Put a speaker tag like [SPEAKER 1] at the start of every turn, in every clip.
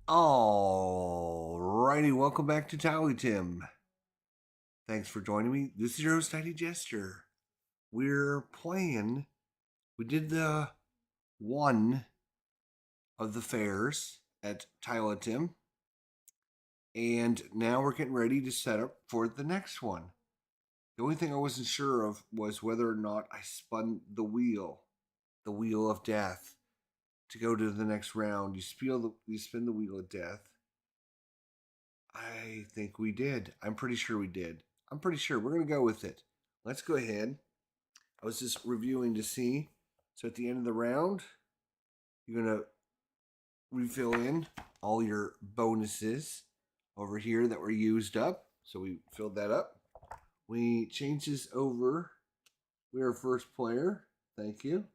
[SPEAKER 1] Alrighty, welcome back to TILETUM. Thanks for joining me. This is your host, Tiny Jester. We're playing. We did the one of the fairs at TILETUM, and now we're getting ready to set up for the next one. The only thing I wasn't sure of was whether or not I spun the wheel of death, to go to the next round. You spin the wheel of death. I think we did. I'm pretty sure we did. I'm pretty sure. We're going to go with it. Let's go ahead. I was just reviewing to see. So at the end of the round, you're going to refill in all your bonuses over here that were used up. So we filled that up. We change this over. We are first player. Thank you.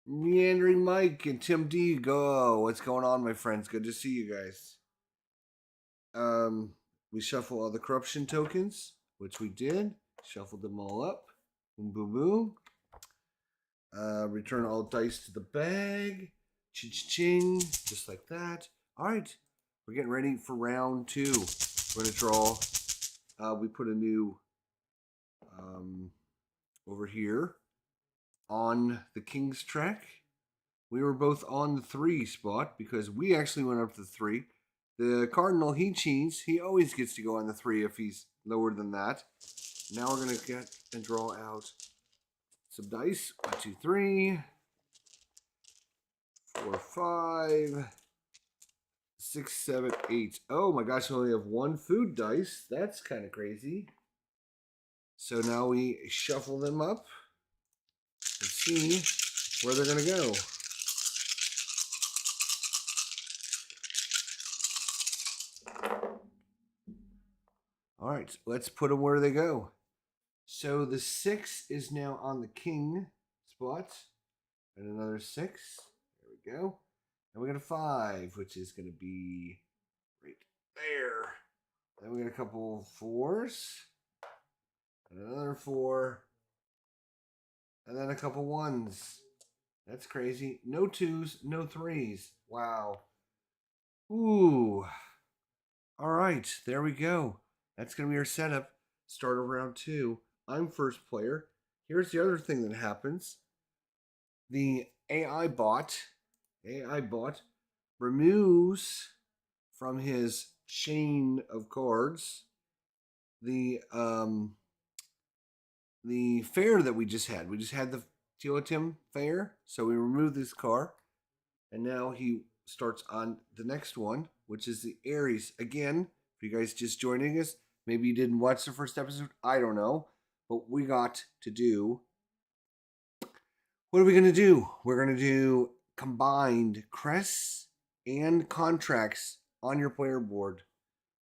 [SPEAKER 1] Meandering Mike and Tim D. Go. What's going on, my friends? Good to see you guys. We shuffle all the corruption tokens, which we did. Shuffled them all up. Boom, boom, boom. Return all dice to the bag. Ching, just like that. All right, we're getting ready for round two. We're going to draw. We put a new over here on the King's track. We were both on the 3 spot because we actually went up to 3. The Cardinal, he cheats. He always gets to go on the 3 if he's lower than that. Now we're going to get and draw out some dice. 1, 2, 3, 4, 5, 6, 7, 8. Oh my gosh, I only have 1 food dice. That's kind of crazy. So now we shuffle them up and see where they're going to go. All right, let's put them where they go. So the 6 is now on the king spot. And another 6. There we go. And we got a 5, which is going to be right there. Then we got a couple 4s. And another 4. And then a couple 1s. That's crazy. No 2s, no 3s. Wow. Ooh. All right, there we go. That's going to be our setup. Start of round 2. I'm first player. Here's the other thing that happens. The AI bot removes from his chain of cards the fair that we just had. We just had the TILETUM fair, so we remove this card, and now he starts on the next one, which is the Aries. Again, if you guys just joining us, maybe you didn't watch the first episode, I don't know, but we got to do. What are we going to do? We're going to do combined crests and contracts on your player board.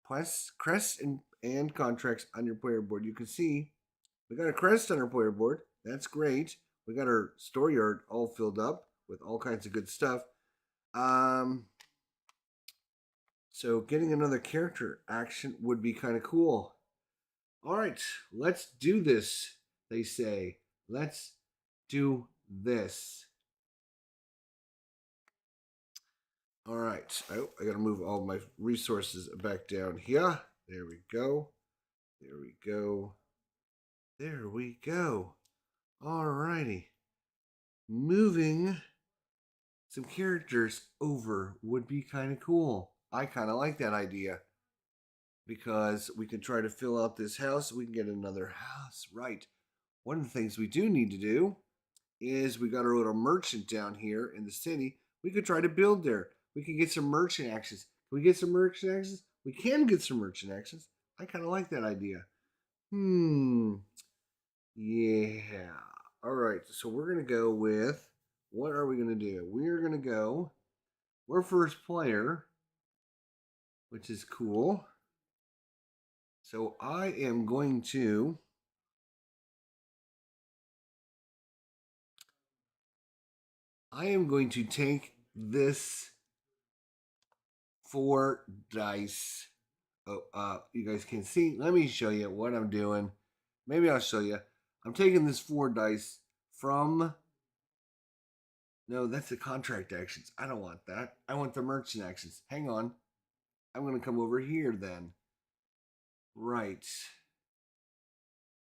[SPEAKER 1] Crests and contracts on your player board. You can see we got a crest on our player board. That's great. We got our story art all filled up with all kinds of good stuff. So getting another character action would be kind of cool. All right, let's do this, they say. Let's do this. All right. Oh, I got to move all my resources back down here. There we go. There we go. There we go. All righty. Moving some characters over would be kind of cool. I kind of like that idea because we can try to fill out this house. We can get another house. Right. One of the things we do need to do is we got our little merchant down here in the city. We could try to build there. We can get some merchant access. Can we get some merchant access? We can get some merchant access. I kind of like that idea. Yeah. All right. So we're going to go with, what are we going to do? We're going to go, we're first player, which is cool. So I am going to take this 4 dice. Oh, you guys can see. Let me show you what I'm doing. Maybe I'll show you. I'm taking this 4 dice from No, that's the contract actions. I don't want that. I want the merchant actions. Hang on. I'm going to come over here then. Right.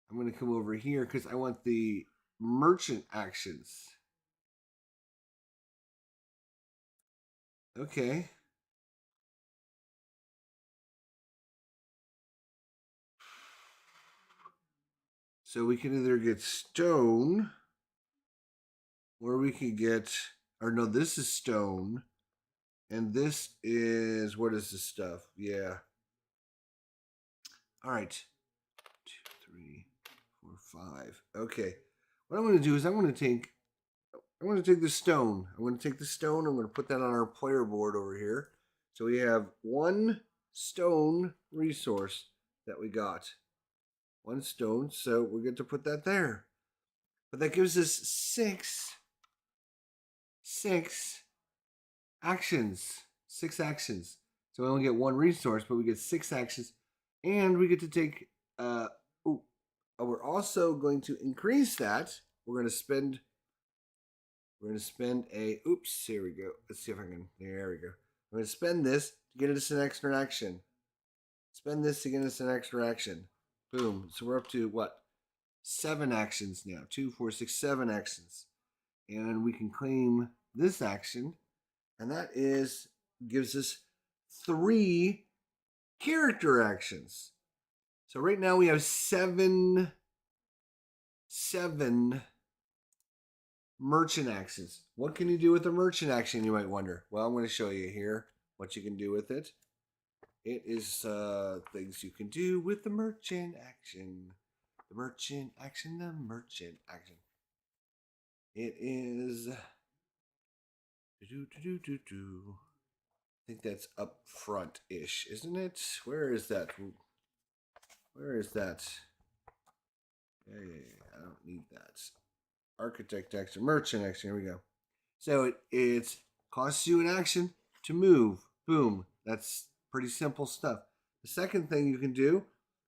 [SPEAKER 1] I'm going to come over here because I want the merchant actions. Okay. So we can either get stone or we can get, or no, this is stone. And this is, what is this stuff? Yeah. All right. 2, 3, 4, 5. Okay. What I'm going to do is I'm going to take the stone. I'm going to take the stone. I'm going to put that on our player board over here. So we have one stone resource that we got. One stone. So we get to put that there. But that gives us six actions. 6 actions. So we only get one resource, but we get 6 actions. And we get to take, we're also going to increase that. We're going to spend a, oops, here we go. Let's see if I can, there we go. I'm going to spend this to get us an extra action. Spend this to get us an extra action. Boom. So we're up to what? 7 actions now. 2, 4, 6, 7 actions. And we can claim this action. And that gives us 3 character actions. So right now we have 7 merchant actions. What can you do with a merchant action, you might wonder? Well, I'm going to show you here what you can do with it. It is things you can do with the merchant action. The merchant action, the merchant action. It is... I think that's up front-ish, isn't it? Where is that? Where is that? Hey, I don't need that. Architect action, merchant action. Here we go. So it costs you an action to move. Boom. That's pretty simple stuff. The second thing you can do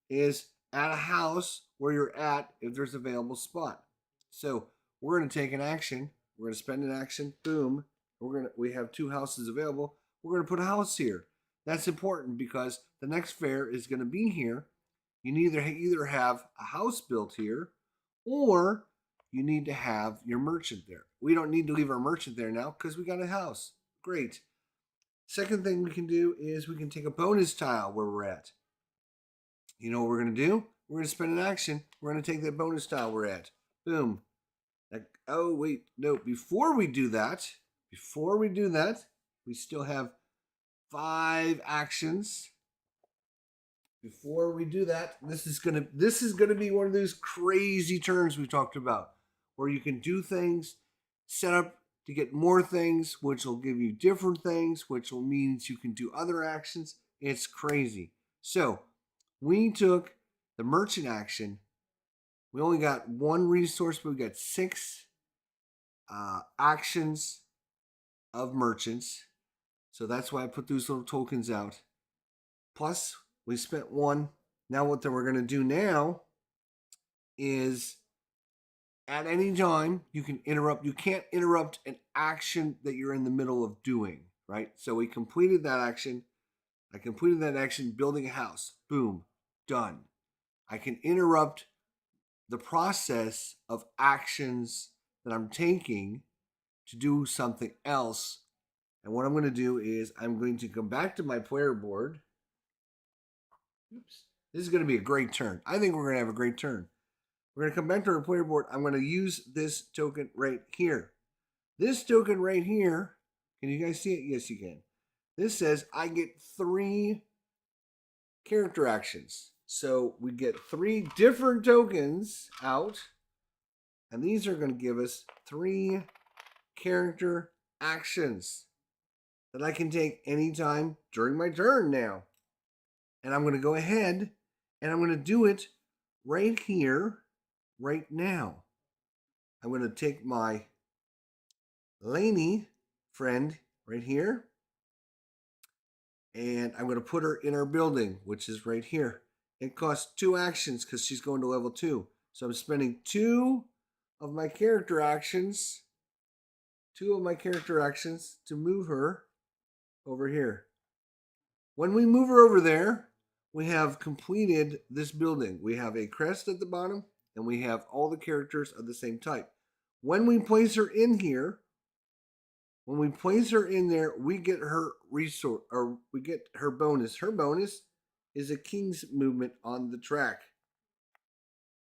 [SPEAKER 1] is add a house where you're at if there's available spot. So we're going to take an action. We're going to spend an action. Boom. We have 2 houses available. We're going to put a house here. That's important because the next fair is going to be here. You either have a house built here or you need to have your merchant there. We don't need to leave our merchant there now because we got a house. Great. Second thing we can do is we can take a bonus tile where we're at. You know what we're going to do? We're going to spend an action. We're going to take that bonus tile we're at. Boom. Oh, wait. No, before we do that, we still have 5 actions. Before we do that, this is gonna be one of those crazy turns we talked about, where you can do things, set up to get more things, which will give you different things, which will means you can do other actions. It's crazy. So we took the merchant action. We only got 1 resource, but we got 6 actions of merchants. So that's why I put those little tokens out. Plus, we spent 1. Now what we're going to do now is at any time you can interrupt. You can't interrupt an action that you're in the middle of doing, right? So we completed that action. I completed that action building a house. Boom, done. I can interrupt the process of actions that I'm taking to do something else. And what I'm going to do is I'm going to come back to my player board. Oops. This is going to be a great turn. I think we're going to have a great turn. We're going to come back to our player board. I'm going to use this token right here. This token right here, can you guys see it? Yes, you can. This says I get 3 character actions. So we get 3 different tokens out. And these are going to give us 3 character actions that I can take anytime during my turn now. And I'm going to go ahead and I'm going to do it right here, right now. I'm going to take my Lainey friend right here. And I'm going to put her in our building, which is right here. It costs 2 actions because she's going to level 2. So I'm spending 2 of my character actions 2 of my character actions to move her over here. When we move her over there, we have completed this building. We have a crest at the bottom, and we have all the characters of the same type. When we place her in here, when we place her in there, we get her resource, or we get her bonus. Her bonus is a king's movement on the track.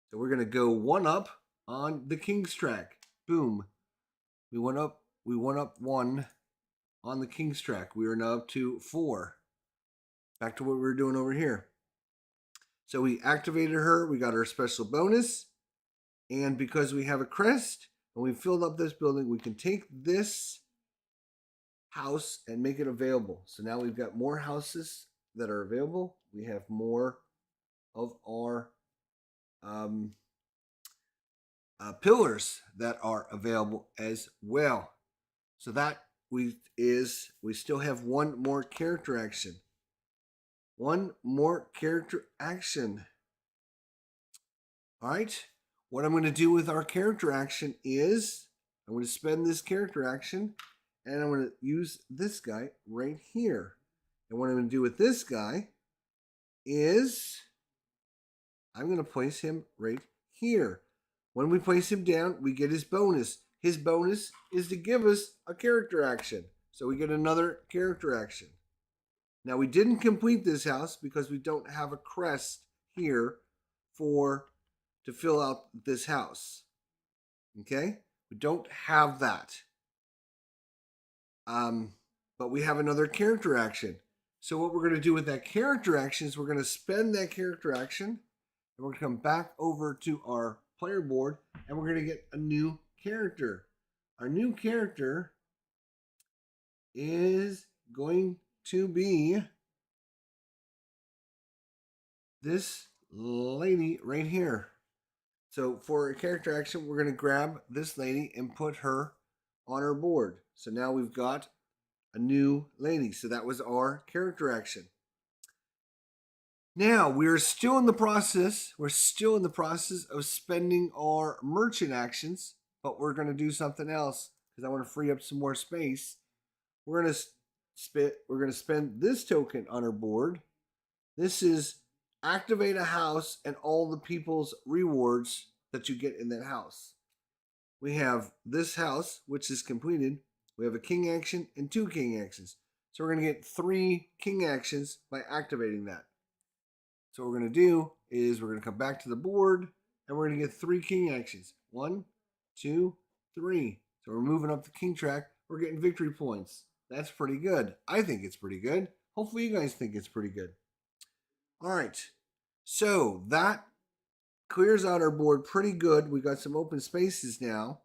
[SPEAKER 1] So we're gonna go 1 up on the king's track. Boom. We went up 1 on the king's track. We are now up to 4. Back to what we were doing over here. So we activated her. We got our special bonus. And because we have a crest and we filled up this building, we can take this house and make it available. So now we've got more houses that are available. We have more of our pillars that are available as well. So that we still have 1 more character action. 1 more character action. All right. What I'm going to do with our character action is I'm going to spend this character action and I'm going to use this guy right here. And what I'm going to do with this guy is I'm going to place him right here. When we place him down, we get his bonus. His bonus is to give us a character action. So we get another character action. Now we didn't complete this house because we don't have a crest here to fill out this house. Okay? We don't have that. But we have another character action. So what we're going to do with that character action is we're going to spend that character action and we're going to come back over to our player board and we're going to get a new character. Our new character is going to be this lady right here. So for a character action, we're going to grab this lady and put her on our board. So now we've got a new lady. So that was our character action. Now we're still in the process. We're still in the process of spending our merchant actions, but we're going to do something else because I want to free up some more space. We're going to spend this token on our board. This is activate a house and all the people's rewards that you get in that house. We have this house, which is completed. We have a king action and 2 king actions. So we're going to get 3 king actions by activating that. So what we're going to do is we're going to come back to the board and we're going to get 3 king actions. 1, 2, 3. So we're moving up the king track. We're getting victory points. That's pretty good. I think it's pretty good. Hopefully you guys think it's pretty good. All right. So that clears out our board pretty good. We got some open spaces now.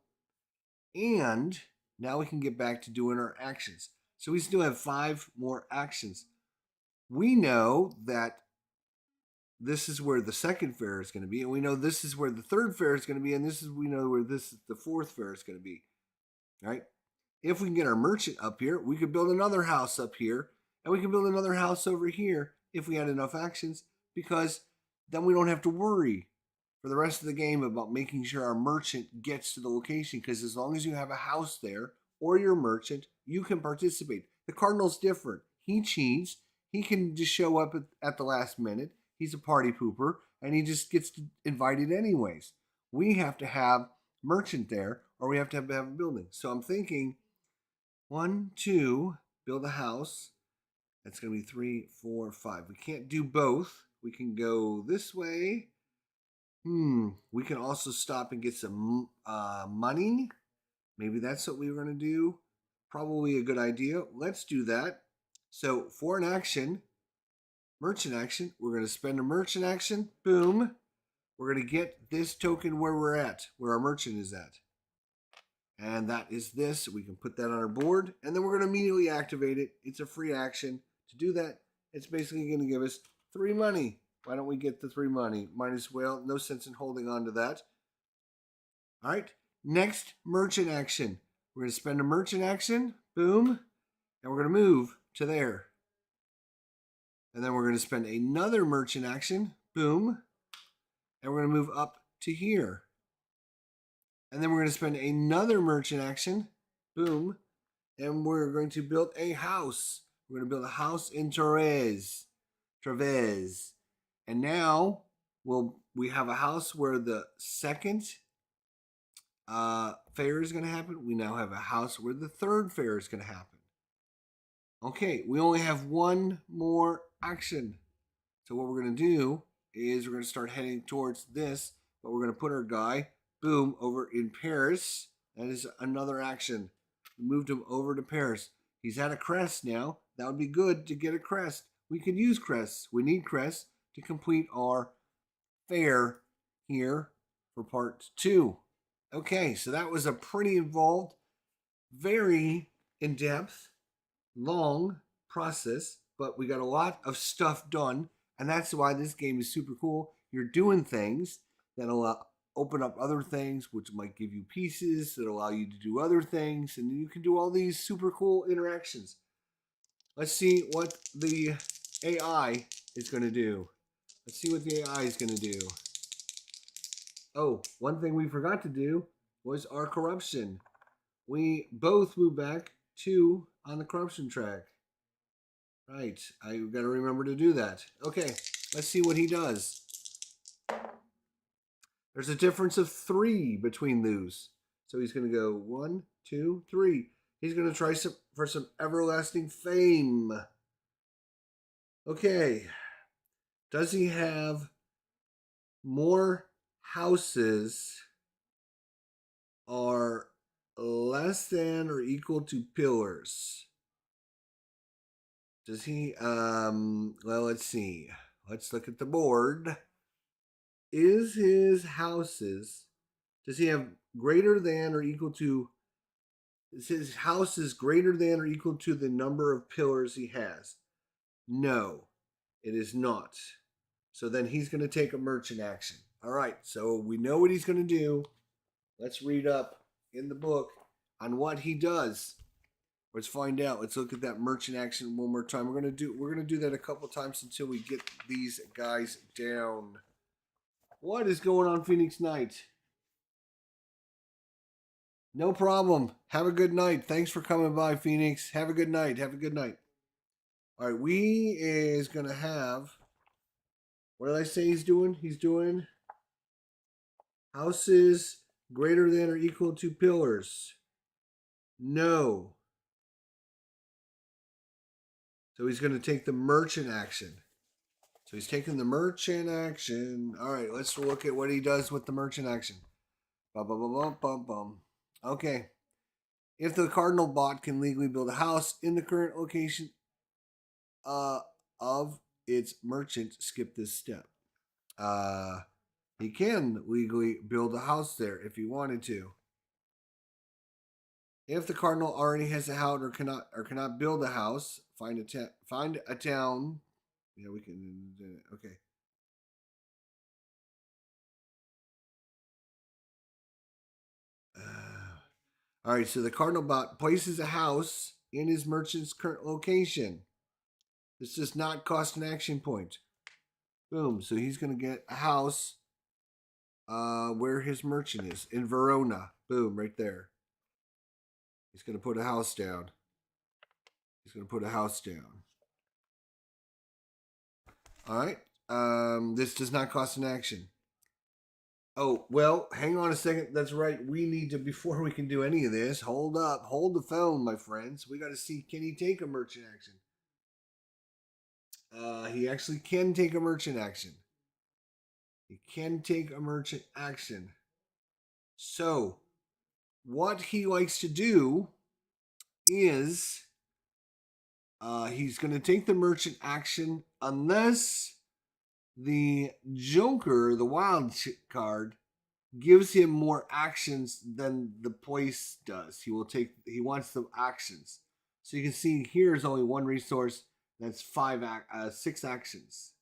[SPEAKER 1] And now we can get back to doing our actions. So we still have 5 more actions. We know that this is where the second fair is going to be, and we know this is where the third fair is going to be, and we know where the 4th fair is going to be. All right? If we can get our merchant up here, we could build another house up here, and we can build another house over here if we had enough actions, because then we don't have to worry for the rest of the game about making sure our merchant gets to the location, because as long as you have a house there or your merchant, you can participate. The Cardinal's different. He cheats. He can just show up at the last minute. He's a party pooper, and he just gets invited anyways. We have to have merchant there, or we have to have a building. So I'm thinking 1, 2, build a house. That's going to be 3, 4, 5. We can't do both. We can go this way. We can also stop and get some money. Maybe that's what we were going to do. Probably a good idea. Let's do that. So for an action, merchant action, we're going to spend a merchant action. Boom. We're going to get this token where we're at, where our merchant is at. And that is this. We can put that on our board, and then we're going to immediately activate it. It's a free action. To do that, it's basically going to give us 3 money. Why don't we get the 3 money? Might as well. No sense in holding on to that. All right. Next, merchant action. We're going to spend a merchant action. Boom. And we're going to move to there. And then we're going to spend another merchant action. Boom. And we're going to move up to here. And then we're going to spend another merchant action. Boom. And we're going to build a house. We're going to build a house in Therese. And now we have a house where the second fair is going to happen. We now have a house where the third fair is going to happen. Okay, we only have one more action. So what we're going to do is we're going to start heading towards this, but we're going to put our guy, boom, over in Paris. That is another action. We moved him over to Paris. He's at a crest now. That would be good to get a crest. We could use crests. We need crests to complete our fair here for part 2. Okay, so that was a pretty involved, very in-depth, long process, but we got a lot of stuff done, and that's why this game is super cool. You're doing things that'll open up other things, which might give you pieces that allow you to do other things, and you can do all these super cool interactions. Let's see what the AI is going to do. Let's see what the AI is going to do. Oh, one thing we forgot to do was our corruption. We both moved back 2 on the corruption track. Right, I got to remember to do that. Okay, let's see what he does. There's a difference of 3 between those. So he's going to go 1, 2, 3. He's going to try for some everlasting fame. Okay. Does he have more houses are less than or equal to pillars? Does he, well, let's see. Let's look at the board. Is his houses, does he have greater than or equal to, is his houses greater than or equal to the number of pillars he has? No, it is not. So then he's going to take a merchant action. All right, so we know what he's going to do. Let's read up in the book on what he does. Let's find out. Let's look at that merchant action one more time. We're gonna do that a couple times until we get these guys down. What is going on, Phoenix Knight? No problem. Have a good night. Thanks for coming by, Phoenix. Have a good night. Have a good night. All right, we is gonna have. What did I say he's doing? He's doing houses greater than or equal to pillars. No. So he's going to take the merchant action. So he's taking the merchant action. All right, let's look at what he does with the merchant action. Bum, bum, bum, bum, bum, bum. Okay. If the cardinal bot can legally build a house in the current location of its merchant, skip this step. He can legally build a house there if he wanted to. If the cardinal already has a house or cannot build a house, find a town. Yeah, we can. Okay. All right. So the cardinal bot places a house in his merchant's current location. This does not cost an action point. Boom. So he's going to get a house where his merchant is in Verona. Boom, right there. He's going to put a house down. He's going to put a house down. All right. This does not cost an action. Oh, well, hang on a second. That's right. We need to, before we can do any of this, hold up. Hold the phone, my friends. We got to see, can he take a merchant action? He actually can take a merchant action. He can take a merchant action. So, what he likes to do is he's going to take the merchant action unless the Joker, the wild card, gives him more actions than the place does. He wants the actions. So you can see here is only one resource. That's 6 actions.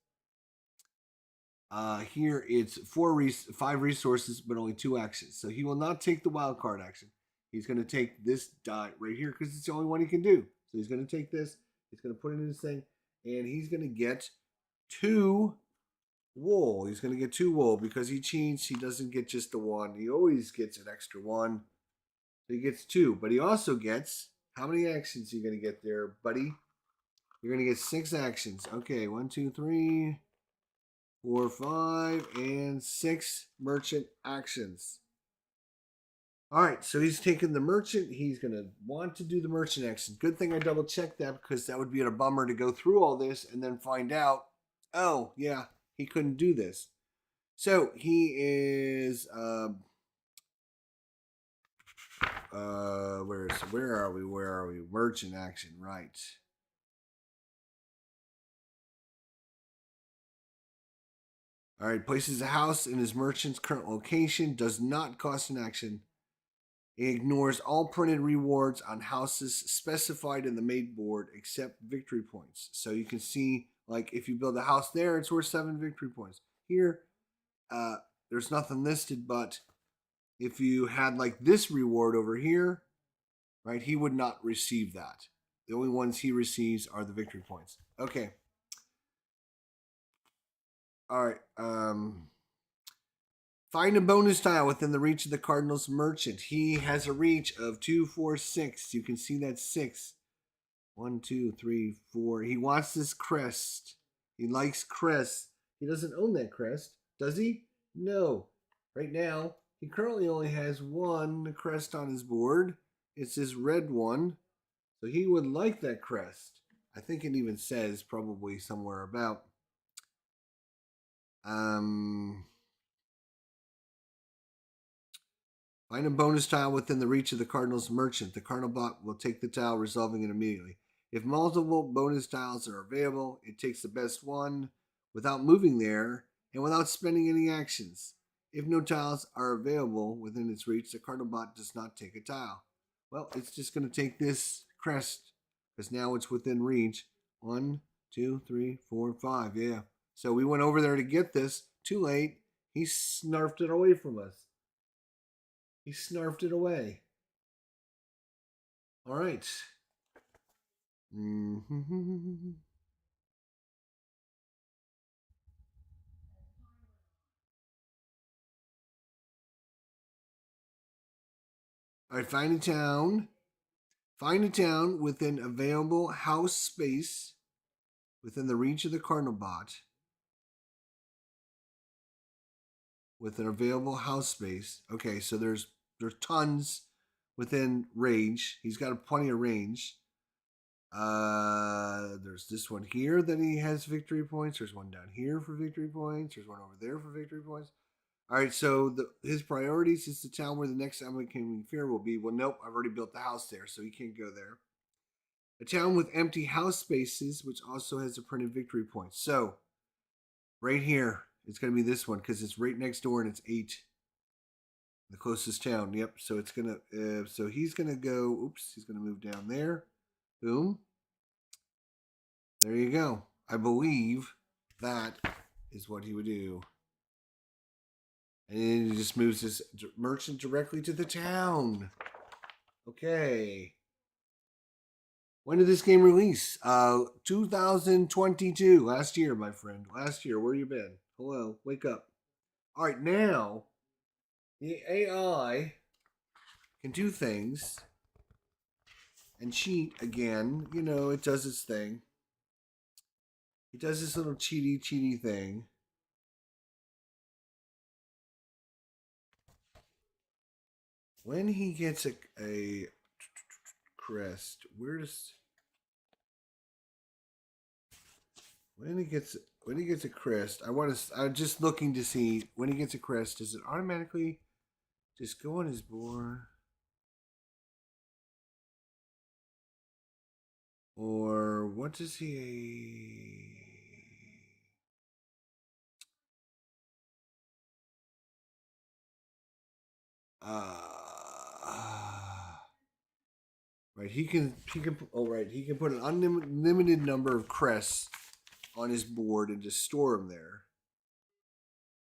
[SPEAKER 1] Here it's 5 resources, but only 2 actions. So he will not take the wild card action. He's going to take this die right here because it's the only one he can do. So he's going to take this. He's going to put it in his thing, and he's going to get 2 wool. He's going to get 2 wool because he cheats. He doesn't get just the 1. He always gets an extra 1. So he gets 2, but he also gets, how many actions are you going to get there, buddy? You're going to get 6 actions. Okay, 1, 2, 3, 4, 5, and 6 merchant actions. All right, so he's taking the merchant. He's going to want to do the merchant action. Good thing I double checked that, because that would be a bummer to go through all this and then find out, oh, yeah, he couldn't do this. So he is, where are we? Merchant action, right. All right, places a house in his merchant's current location, does not cost an action. It ignores all printed rewards on houses specified in the made board except victory points. So you can see, like, if you build a house there, it's worth 7 victory points. Here, there's nothing listed, but if you had, like, this reward over here, right, he would not receive that. The only ones he receives are the victory points. Okay. All right. Find a bonus tile within the reach of the Cardinals merchant. He has a reach of 2, 4, 6. You can see that 6. 1, 2, 3, 4. He wants this crest. He likes crests. He doesn't own that crest, does he? No. Right now, he currently only has 1 crest on his board. It's this red one. So he would like that crest. I think it even says probably somewhere about. Find a bonus tile within the reach of the Cardinals merchant. The Cardinal bot will take the tile, resolving it immediately. If multiple bonus tiles are available, it takes the best one without moving there and without spending any actions. If no tiles are available within its reach, the Cardinal bot does not take a tile. Well, it's just going to take this crest because now it's within reach. 1, 2, 3, 4, 5. Yeah. So we went over there to get this. Too late. He snarfed it away from us. He snarfed it away. All right. Mm-hmm. All right, find a town. Find a town within available house space within the reach of the Cardinal bot. With an available house space. Okay, so there's tons within range. He's got plenty of range. There's this one here that he has victory points. There's one down here for victory points. There's one over there for victory points. All right, so his priorities is the town where the next Coming Fair will be. Well, nope, I've already built the house there, so he can't go there. A town with empty house spaces, which also has a printed victory point. So, right here, it's going to be this one because it's right next door and it's 8. The closest town. Yep. So it's gonna. So he's gonna go. Oops. He's gonna move down there. Boom. There you go. I believe that is what he would do. And then he just moves his merchant directly to the town. Okay. When did this game release? 2022. Last year, my friend. Last year. Where you been? Hello. Wake up. All right. Now, the AI can do things and cheat again. You know, it does its thing. It does this little cheaty thing. When he gets a crest, where's when he gets a crest? I'm just looking to see when he gets a crest. Does it automatically just go on his board, or what does he? Right, he can. Oh, right, he can put an unlimited number of crests on his board and just store them there.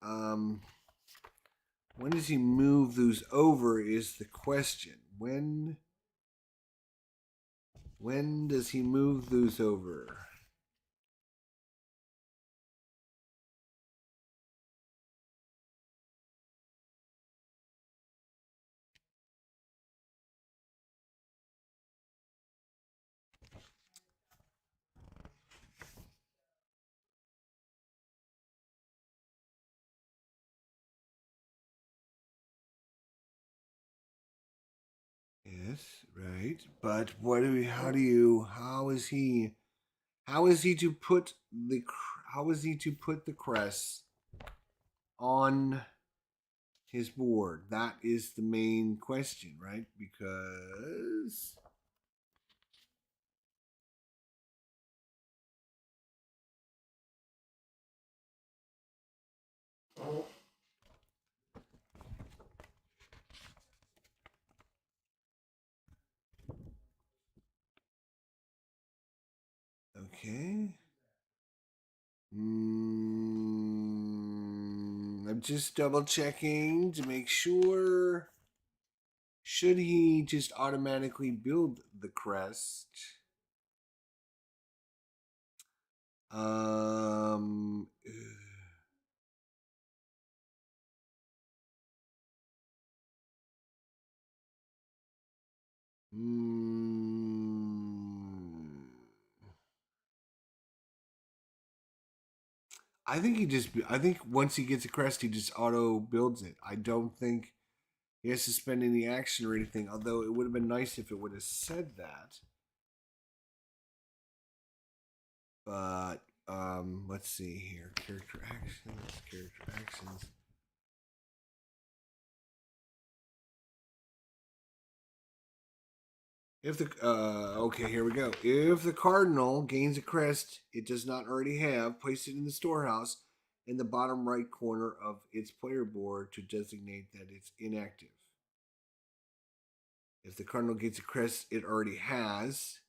[SPEAKER 1] When does he move those over is the question. When does he move those over? right. But what do we? How is he? How is he to put the? How is he to put the crest on his board? That is the main question, right? Because okay. I'm just double checking to make sure. Should he just automatically build the crest? Um. I think he just. I think once he gets a crest, he just auto builds it. I don't think he has to spend any action or anything. Although it would have been nice if it would have said that. But let's see here. Character actions. Character actions. If the okay, here we go. If the cardinal gains a crest it does not already have, place it in the storehouse in the bottom right corner of its player board to designate that it's inactive. If the cardinal gets a crest it already has,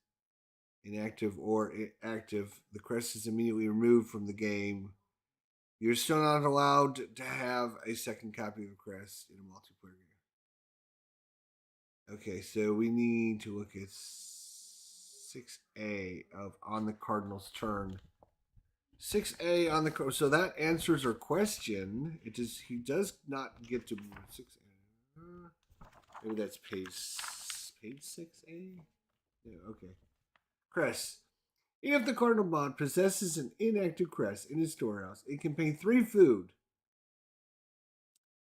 [SPEAKER 1] inactive or active, the crest is immediately removed from the game. You're still not allowed to have a second copy of the crest in a multiplayer game. Okay, so we need to look at 6A of on the Cardinals' turn. 6A on the so that answers our question. He does not get to 6A. Maybe that's page 6A. Yeah, okay. Crest. If the Cardinal bot possesses an inactive crest in his storehouse, it can pay 3 food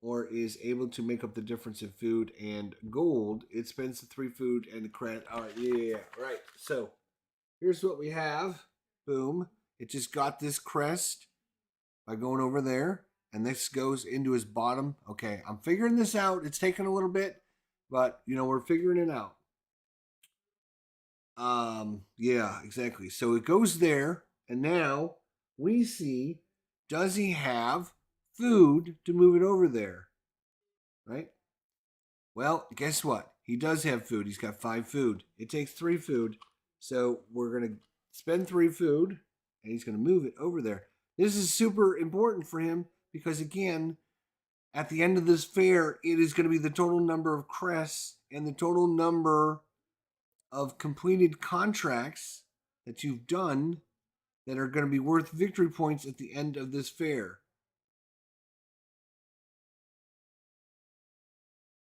[SPEAKER 1] or is able to make up the difference in food and gold. It spends the 3 food and the crest. All right, yeah, right. So here's what we have. Boom. It just got this crest by going over there, and this goes into his bottom. Okay, I'm figuring this out. It's taking a little bit, but we're figuring it out. Yeah, exactly. So it goes there, and now we see, does he have food to move it over there? Right? Well, guess what? He does have food. He's got 5 food. It takes 3 food. So we're going to spend 3 food, and he's going to move it over there. This is super important for him because, again, at the end of this fair, it is going to be the total number of crests and the total number of completed contracts that you've done that are going to be worth victory points at the end of this fair.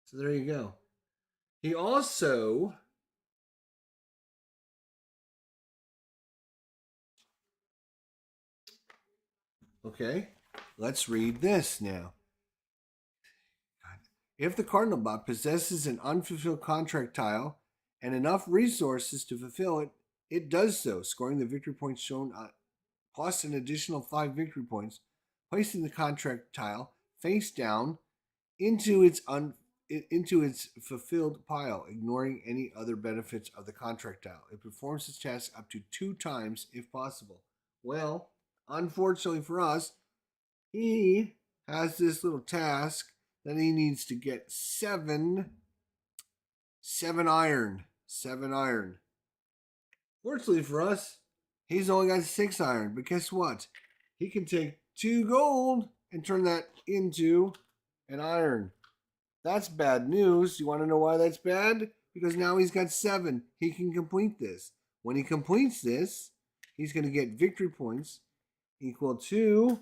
[SPEAKER 1] So there you go. He also okay, let's read this now. If the Cardinal bot possesses an unfulfilled contract tile and enough resources to fulfill it, it does so, scoring the victory points shown plus an additional 5 victory points, placing the contract tile face down into its fulfilled pile, ignoring any other benefits of the contract tile. It performs its task up to 2 times if possible. Well, unfortunately for us, he has this little task that he needs to get 7 iron. 7 iron. Fortunately for us, he's only got 6 iron. But guess what? He can take 2 gold and turn that into an iron. That's bad news. You want to know why that's bad? Because now he's got 7. He can complete this. When he completes this, he's going to get victory points equal to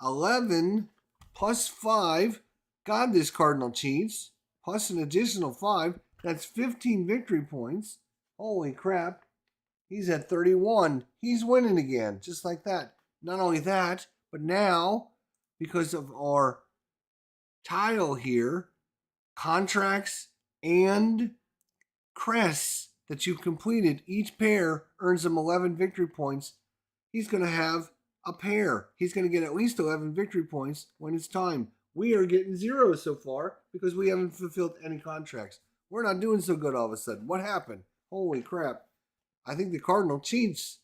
[SPEAKER 1] 11 plus 5. God, this Cardinal cheats. Plus an additional 5. That's 15 victory points. Holy crap. He's at 31. He's winning again, just like that. Not only that, but now, because of our tile here, contracts and crests that you've completed, each pair earns him 11 victory points. He's going to have a pair. He's going to get at least 11 victory points when it's time. We are getting 0 so far because we haven't fulfilled any contracts. We're not doing so good all of a sudden. What happened? Holy crap. I think the Cardinal cheats.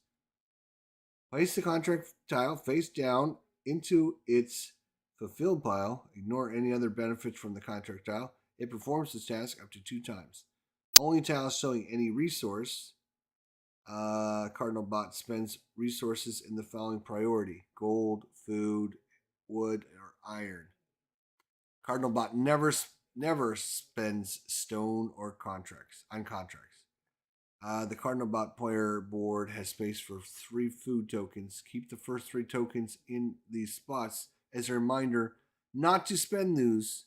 [SPEAKER 1] Place the contract tile face down into its fulfilled pile. Ignore any other benefits from the contract tile. It performs this task up to 2 times. Only tiles showing any resource. Cardinal Bot spends resources in the following priority: gold, food, wood, or iron. Cardinal Bot never spends stone or contracts on contracts. The Cardinal Bot player board has space for 3 food tokens. Keep the first 3 tokens in these spots as a reminder not to spend those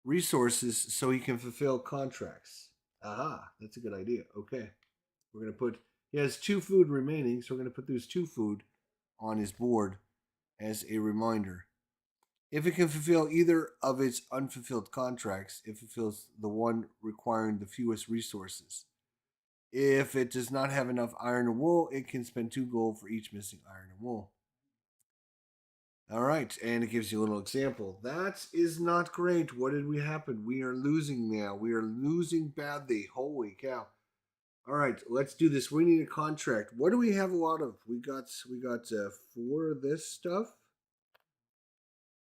[SPEAKER 1] resources so he can fulfill contracts. Aha, that's a good idea. Okay. We're going to put, he has 2 food remaining, so we're going to put those 2 food on his board as a reminder. If it can fulfill either of its unfulfilled contracts, it fulfills the one requiring the fewest resources. If it does not have enough iron and wool, it can spend 2 gold for each missing iron and wool. All right, and it gives you a little example. That is not great. What did we happen? We are losing now. We are losing badly. Holy cow. All right, let's do this. We need a contract. What do we have a lot of? We got 4 of this stuff.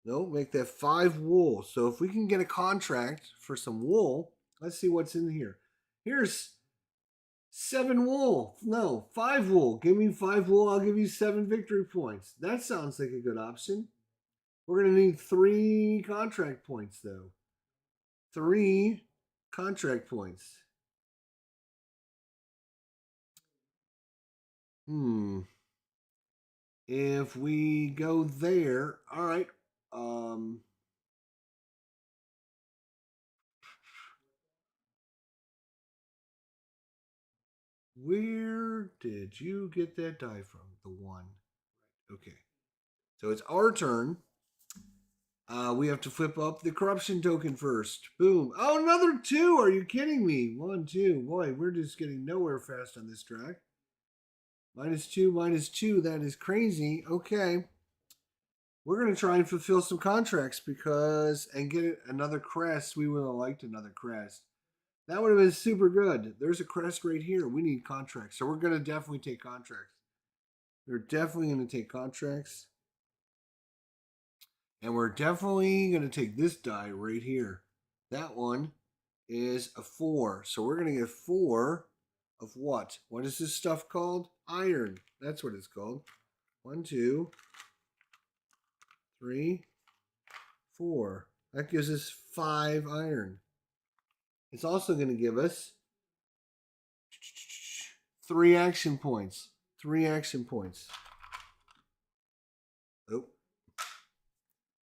[SPEAKER 1] No, make that 5 wool. So if we can get a contract for some wool, let's see what's in here. Here's 7 wool. No, 5 wool. Give me 5 wool. I'll give you 7 victory points. That sounds like a good option. We're going to need 3 contract points, though. 3 contract points. If we go there, all right. Where did you get that die from? The 1. Okay. So it's our turn. We have to flip up the corruption token first. Boom. Oh, another 2. Are you kidding me? 1, 2. Boy, we're just getting nowhere fast on this track. -2, -2. That is crazy. Okay. We're going to try and fulfill some contracts and get another crest. We would have liked another crest. That would have been super good. There's a crest right here. We need contracts. So we're going to definitely take contracts. We're definitely going to take contracts. And we're definitely going to take this die right here. That one is a 4. So we're going to get 4 of what? What is this stuff called? Iron. That's what it's called. 1, 2, 3, 4. That gives us 5 iron. It's also going to give us 3 action points. 3 action points. Oh.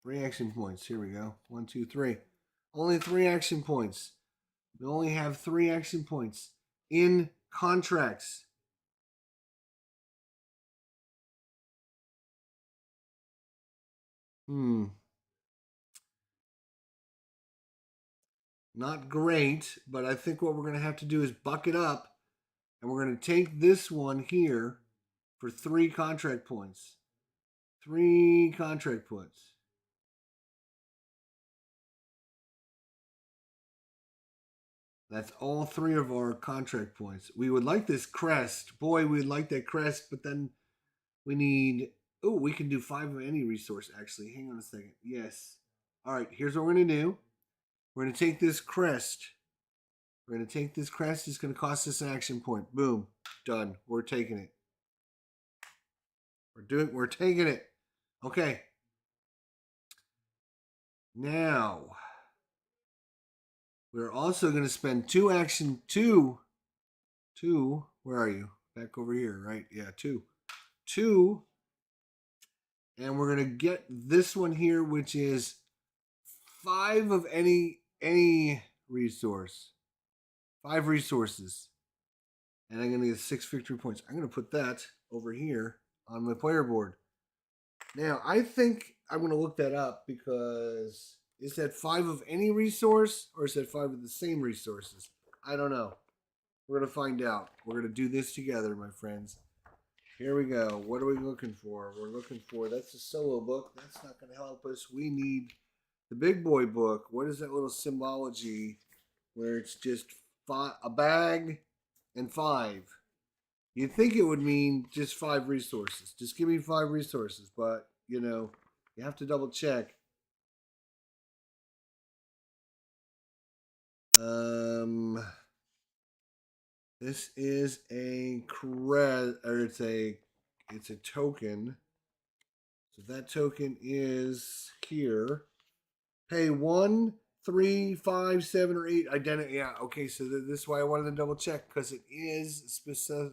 [SPEAKER 1] 3 action points. Here we go. 1, 2, 3. Only 3 action points. We only have 3 action points in contracts. Not great, but I think what we're going to have to do is buck it up. And we're going to take this one here for 3 contract points. 3 contract points. That's all 3 of our contract points. We would like this crest. Boy, we'd like that crest, but then we need... Oh, we can do 5 of any resource, actually. Hang on a second. Yes. All right, here's what we're going to do. We're going to take this crest. We're going to take this crest. It's going to cost us an action point. Boom. Done. We're taking it. We're taking it. Okay. Now, we're also going to spend 2 action, 2, where are you? Back over here, right? Yeah, 2. 2, and we're going to get this one here, which is 5 of any resource. 5 resources. And I'm going to get 6 victory points. I'm going to put that over here on my player board. Now, I think I'm going to look that up because Is that 5 of any resource, or is that 5 of the same resources? I don't know. We're going to find out. We're going to do this together, my friends. Here we go. What are we looking for? We're looking for, that's a solo book. That's not going to help us. We need the big boy book. What is that little symbology where it's just a bag and 5? You'd think it would mean just 5 resources. Just give me 5 resources. But, you know, you have to double check. This is a it's a token. So that token is here. Pay 1, 3, 5, 7, or 8 identity. Yeah, okay. So this is why I wanted to double check, because it is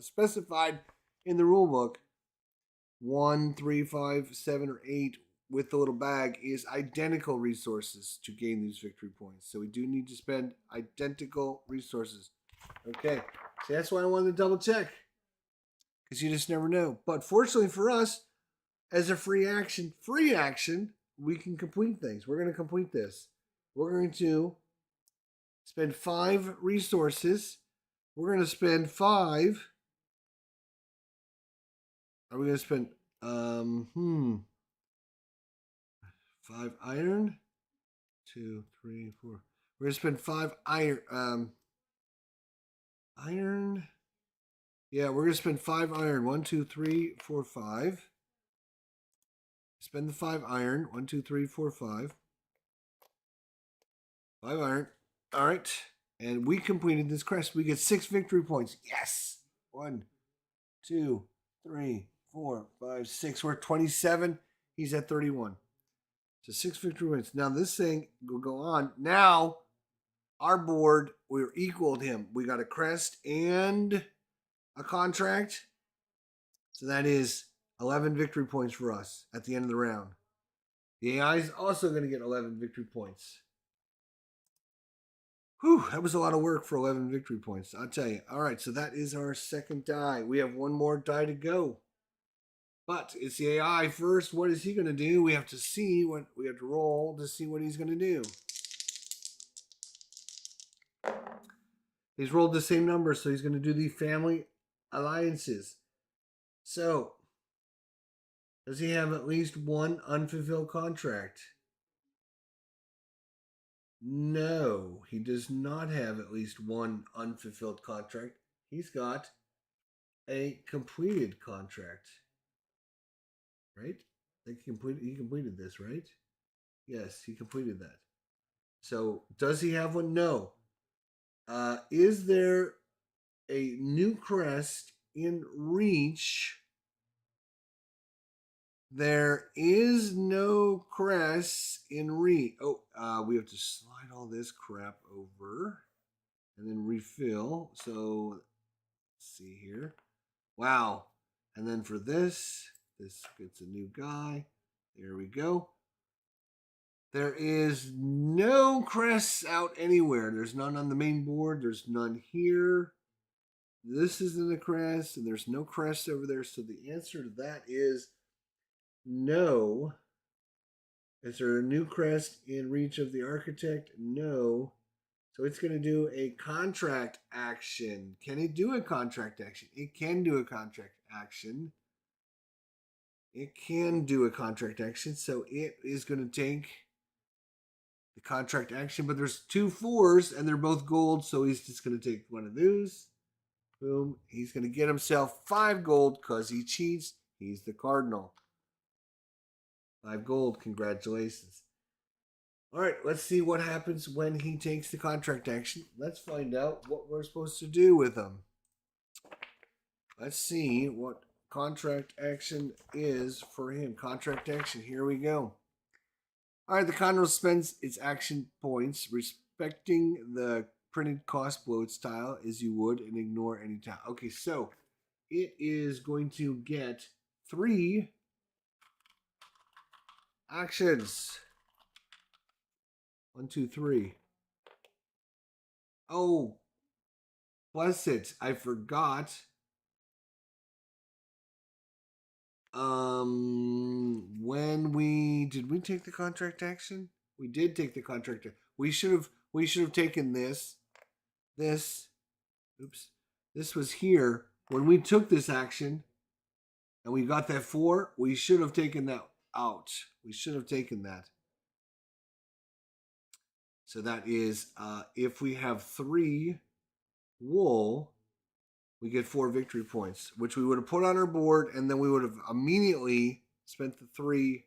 [SPEAKER 1] specified in the rule book. 1, 3, 5, 7, or 8 with the little bag is identical resources to gain these victory points. So we do need to spend identical resources. Okay, so that's why I wanted to double check, because you just never know. But fortunately for us, as a free action, we can complete things. We're going to complete this. We're going to spend 5 resources. We're going to spend 5. Are we going to spend 5 iron? 2, 3, 4. We're going to spend 5 iron. Iron. Yeah, we're going to spend 5 iron. 1, 2, 3, 4, 5. Spend the 5 iron. 1, 2, 3, 4, 5. 5 iron. All right. And we completed this quest. We get 6 victory points. Yes. 1, 2, 3, 4, 5, 6. We're at 27. He's at 31. So 6 victory points. Now this thing will go on. Now our board, we're equal to him. We got a crest and a contract. So that is 11 victory points for us at the end of the round. The AI is also going to get 11 victory points. Whew, that was a lot of work for 11 victory points, I'll tell you. All right, so that is our second die. We have one more die to go. But it's the AI first. What is he going to do? We have to see what we have to roll to see what he's going to do. He's rolled the same number, so he's going to do the family alliances. So, does he have at least one unfulfilled contract? No, he does not have at least one unfulfilled contract. He's got a completed contract. Right? He completed this, right? Yes, he completed that. So, does he have one? No. Is there a new crest in reach? There is no crest in reach. Oh, we have to slide all this crap over and then refill. So, let's see here. Wow. And then for this gets a new guy. There we go. There is no crests out anywhere. There's none on the main board. There's none here. This isn't a crest, and there's no crest over there. So the answer to that is no. Is there a new crest in reach of the architect? No. So it's going to do a contract action. Can it do a contract action? It can do a contract action. It can do a contract action. So it is going to take the contract action, but there's 2 4s and they're both gold, so he's just going to take one of those. Boom. He's going to get himself 5 gold because he cheats. He's the cardinal. 5 gold. Congratulations. All right, let's see what happens when he takes the contract action. Let's find out what we're supposed to do with him. Let's see what contract action is for him. Contract action. Here we go. All right, the Cardinal spends its action points respecting the printed cost below its tile as you would and ignore any tile. Okay, so it is going to get 3 actions. 1, 2, 3. Oh, bless it. I forgot. When did we take the contract action? We did take the contract. We should have taken this. Oops. This was here. When we took this action and we got that 4, we should have taken that out. We should have taken that. So that is, if we have 3 wool, we get 4 victory points, which we would have put on our board, and then we would have immediately spent the 3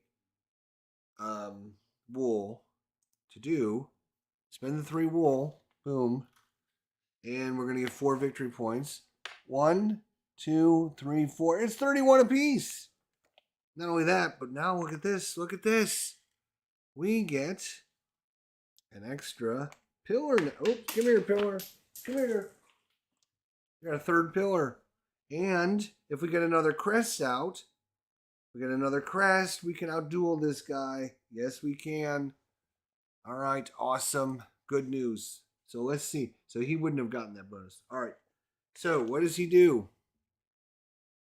[SPEAKER 1] wool to do. Spend the 3 wool, boom, and we're going to get 4 victory points. 1, 2, 3, 4. It's 31 apiece. Not only that, but now look at this. Look at this. We get an extra pillar. Oh, come here, pillar. Come here. We got a 3rd pillar. And if we get another crest out, we get another crest, we can outduel this guy. Yes, we can. All right, awesome. Good news. So let's see. So he wouldn't have gotten that bonus. All right. So what does he do?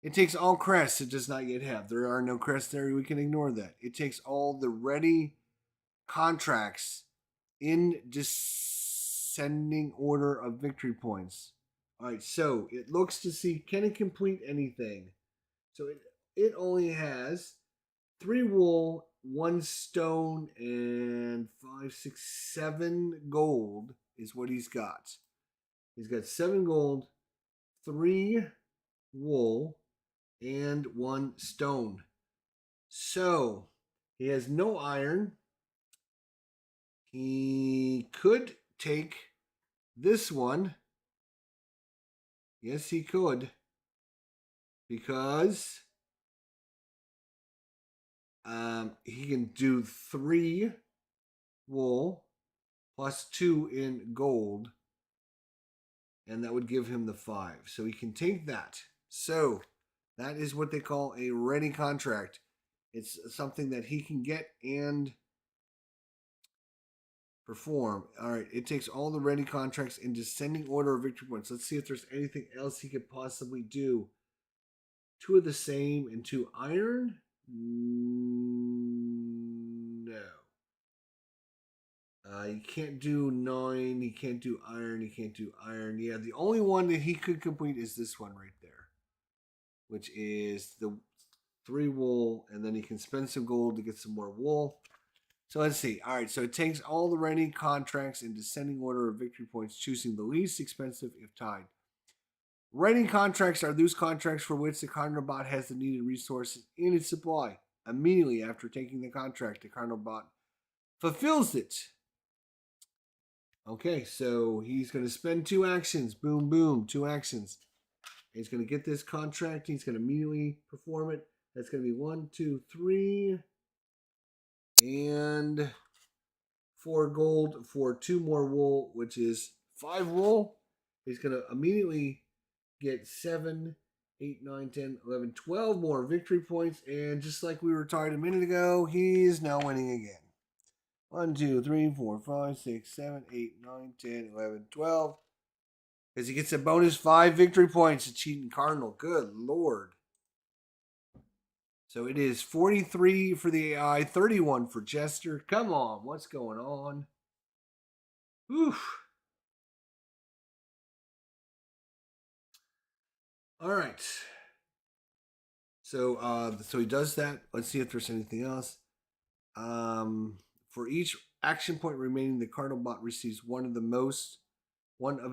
[SPEAKER 1] It takes all crests it does not yet have. There are no crests there. We can ignore that. It takes all the ready contracts in descending order of victory points. All right, so it looks to see, can it complete anything? So it only has 3 wool, 1 stone, and 5, 6, 7 gold is what he's got. He's got 7 gold, 3 wool, and 1 stone. So he has no iron. He could take this one. Yes, he could. Because he can do 3 wool plus 2 in gold. And that would give him the 5. So he can take that. So that is what they call a ready contract. It's something that he can get and perform. All right, it takes all the ready contracts in descending order of victory points. Let's see if there's anything else he could possibly do. 2 of the same and 2 iron? No. He can't do 9. He can't do iron. He can't do iron. Yeah, the only one that he could complete is this one right there, which is the 3 wool, and then he can spend some gold to get some more wool. So let's see. All right, so it takes all the ready contracts in descending order of victory points, choosing the least expensive if tied. Ready contracts are those contracts for which the Cardinal bot has the needed resources in its supply. Immediately after taking the contract, the Cardinal bot fulfills it. Okay, so he's going to spend 2 actions. Boom, boom, 2 actions. He's going to get this contract. He's going to immediately perform it. That's going to be 1, 2, 3. And 4 gold for 2 more wool, which is 5 wool. He's going to immediately get 7, 8, 9, 10, 11, 12 more victory points. And just like we were talking a minute ago, he's now winning again. 1, 2, 3, 4, 5, 6, 7, 8, 9, 10, 11, 12. Because he gets a bonus 5 victory points to Cheating Cardinal. Good Lord. So it is 43 for the AI, 31 for Jester. Come on, what's going on? Oof. All right. So he does that. Let's see if there's anything else. For each action point remaining, the Cardinal bot receives one of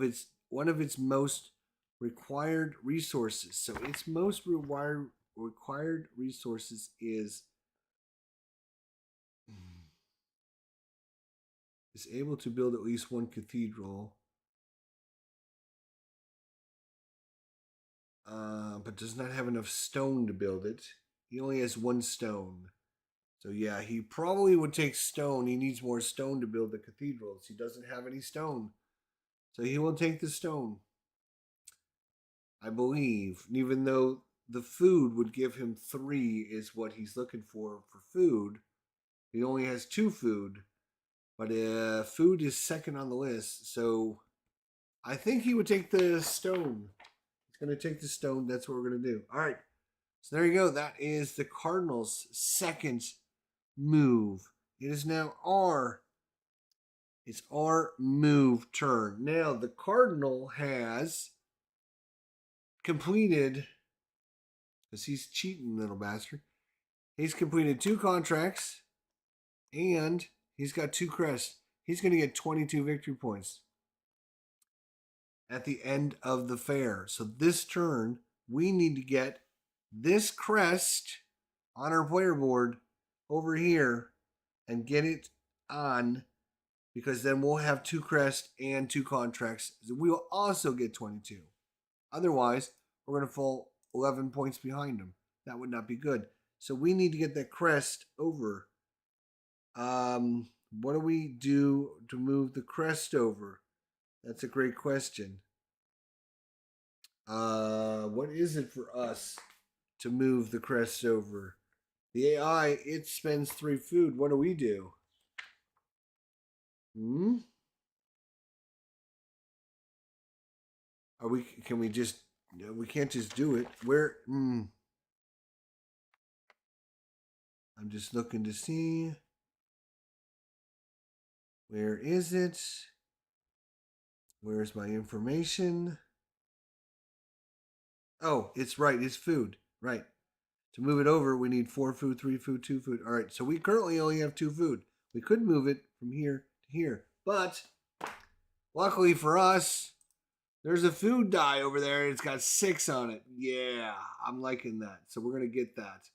[SPEAKER 1] its most required resources. So its most required resources is able to build at least 1 cathedral, but does not have enough stone to build it. He only has 1 stone. So yeah, he probably would take stone. He needs more stone to build the cathedrals. He doesn't have any stone. So he will take the stone, I believe, even though the food would give him 3 is what he's looking for food. He only has 2 food, but food is second on the list. So I think he would take the stone. He's going to take the stone. That's what we're going to do. All right. So there you go. That is the Cardinals' second move It is now our. It's our move turn. Now the Cardinal has completed, because he's cheating, little bastard. He's completed 2 contracts, and he's got 2 crests. He's going to get 22 victory points at the end of the fair. So this turn, we need to get this crest on our player board over here and get it on, because then we'll have 2 crests and 2 contracts. We will also get 22. Otherwise, we're going to fall 11 points behind them. That would not be good. So we need to get that crest over. What do we do to move the crest over? That's a great question. What is it for us to move the crest over? The AI, it spends 3 food. What do we do? Can we just, we can't just do it. Where, I'm just looking to see. Where is it? Where's my information? Oh, it's right. It's food. Right. To move it over, we need 4 food, 3 food, 2 food. All right. So we currently only have 2 food. We could move it from here to here. But luckily for us, there's a food die over there. It's got 6 on it. Yeah, I'm liking that. So we're going to get that.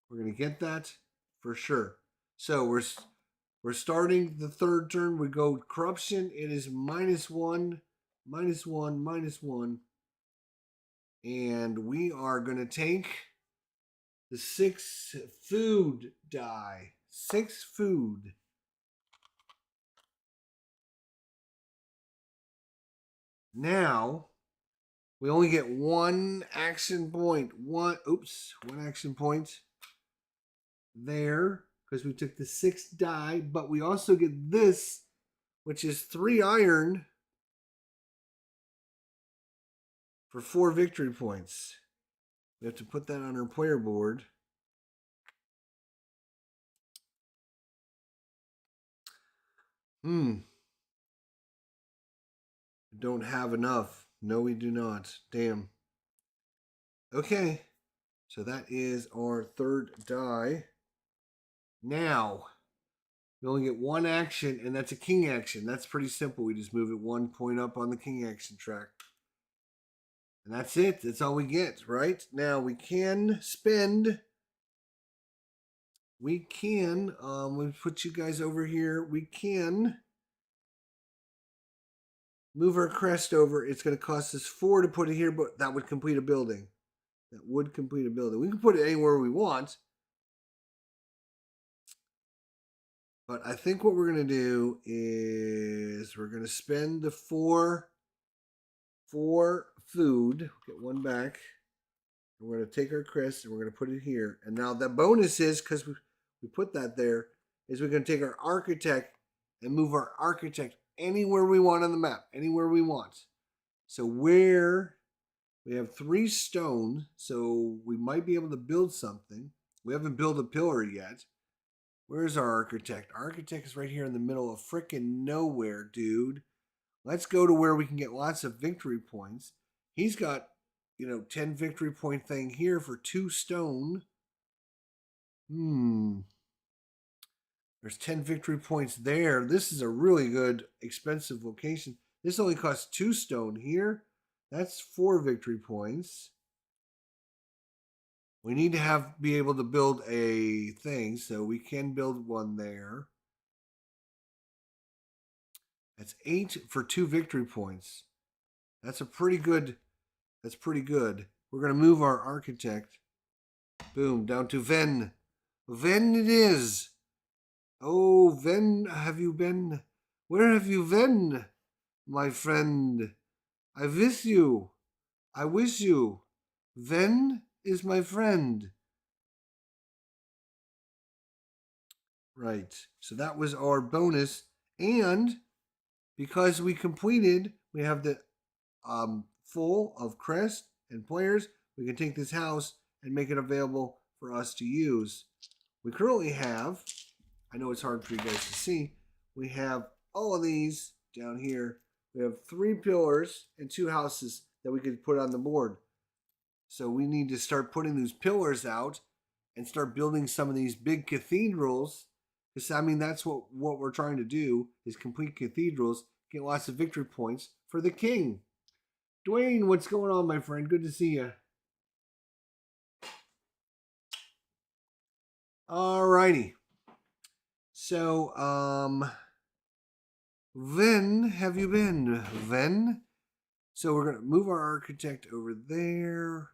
[SPEAKER 1] We're going to get that for sure. So we're starting the 3rd turn. We go corruption. It is -1, -1, -1. And we are going to take the 6 food die. 6 food. Now, we only get 1 action point. One action point there, because we took the 6 die, but we also get this, which is 3 iron for 4 victory points. We have to put that on our player board. Don't have enough. No, we do not. Damn. Okay. So that is our 3rd die. Now, we only get 1 action, and that's a king action. That's pretty simple. We just move it 1 point up on the king action track. And that's it. That's all we get, right? Now, we can spend. We can, we put you guys over here. We can move our crest over. It's going to cost us 4 to put it here, but that would complete a building. That would complete a building. We can put it anywhere we want. But I think what we're going to do is we're going to spend the 4 food. Get 1 back. And we're going to take our crest and we're going to put it here. And now the bonus is, because we put that there, is we're going to take our architect and move our architect anywhere we want on the map. Anywhere we want. So where we have 3 stone, so we might be able to build something. We haven't built a pillar yet. Where's our architect? Architect is right here in the middle of frickin' nowhere, dude. Let's go to where we can get lots of victory points. He's got, 10 victory point thing here for 2 stone. There's 10 victory points there. This is a really good, expensive location. This only costs 2 stone here. That's 4 victory points. We need to be able to build a thing, so we can build one there. That's 8 for 2 victory points. That's pretty good. We're going to move our architect. Boom, down to Venn. Venn it is. Oh, Venn, have you been? Where have you been, my friend? I wish you. Venn is my friend. Right. So that was our bonus. And because we completed, we have the full of crest and players. We can take this house and make it available for us to use. we currently have, I know it's hard for you guys to see, we have all of these down here. We have 3 pillars and 2 houses that we could put on the board. So we need to start putting these pillars out and start building some of these big cathedrals. Because, I mean, that's what we're trying to do is complete cathedrals, get lots of victory points for the king. Dwayne, what's going on, my friend? Good to see you. Alrighty. So, Ven, have you been? Ven? So we're going to move our architect over there.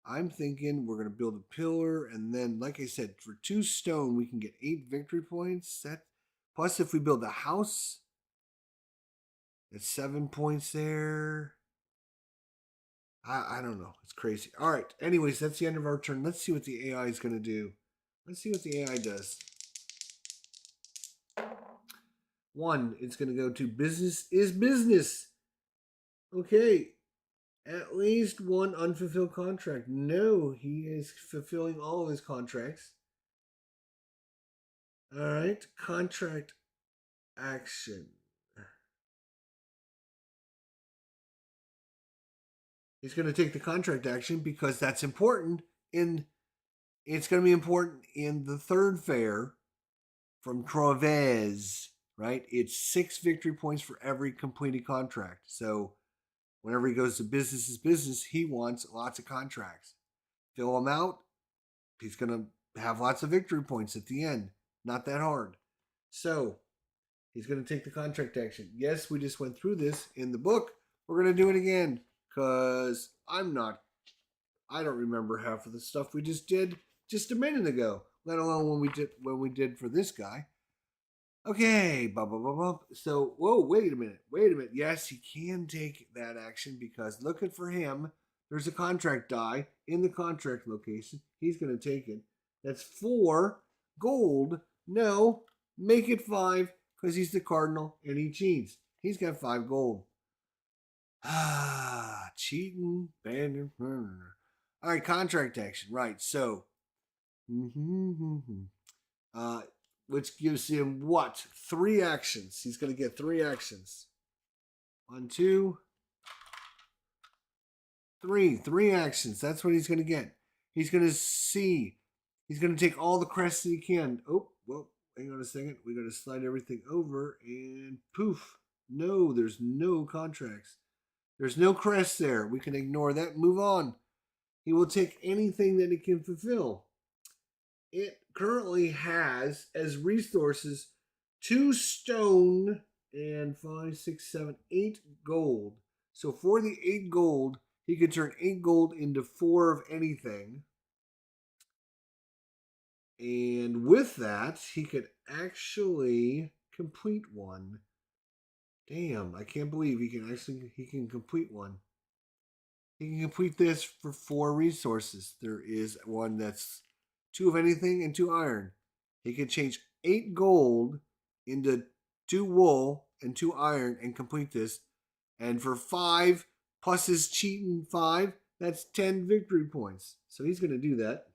[SPEAKER 1] I'm thinking we're going to build a pillar, and then, like I said, for 2 stone, we can get 8 victory points. Plus, if we build a house, it's 7 points there. I don't know. It's crazy. All right. Anyways, that's the end of our turn. Let's see what the AI is going to do. Let's see what the AI does. 1, it's going to go to business is business. Okay. At least 1 unfulfilled contract. No, he is fulfilling all of his contracts. All right. Contract action. He's going to take the contract action because that's important it's going to be important in the 3rd fair from Trovez, right? It's 6 victory points for every completed contract. So whenever he goes to business is business, he wants lots of contracts. Fill them out. He's going to have lots of victory points at the end. Not that hard. So he's going to take the contract action. Yes, we just went through this in the book. We're going to do it again because I don't remember half of the stuff we just did just a minute ago, let alone when we did for this guy. Okay, so whoa, wait a minute. Yes, he can take that action because looking for him, there's a contract die in the contract location. He's going to take it. That's 4 gold. No, make it 5 because he's the cardinal and he cheats. He's got 5 gold. Cheating, bandit. All right, contract action. Right, so, which gives him what? 3 actions. He's going to get 3 actions. 1, 2, 3. 3 actions. That's what he's going to get. He's going to see. He's going to take all the crests that he can. Oh, well, hang on a second. We got to slide everything over and poof. No, there's no contracts. There's no crest there. We can ignore that and move on. He will take anything that he can fulfill. It currently has as resources 2 stone and 5, 6, 7, 8 gold. So for the 8 gold, he could turn 8 gold into 4 of anything. And with that, he could actually complete one. Damn, I can't believe he can complete one. He can complete this for 4 resources. There is one that's 2 of anything and 2 iron. He can change 8 gold into 2 wool and 2 iron and complete this. And for 5 plus his cheating 5, that's 10 victory points. So he's going to do that.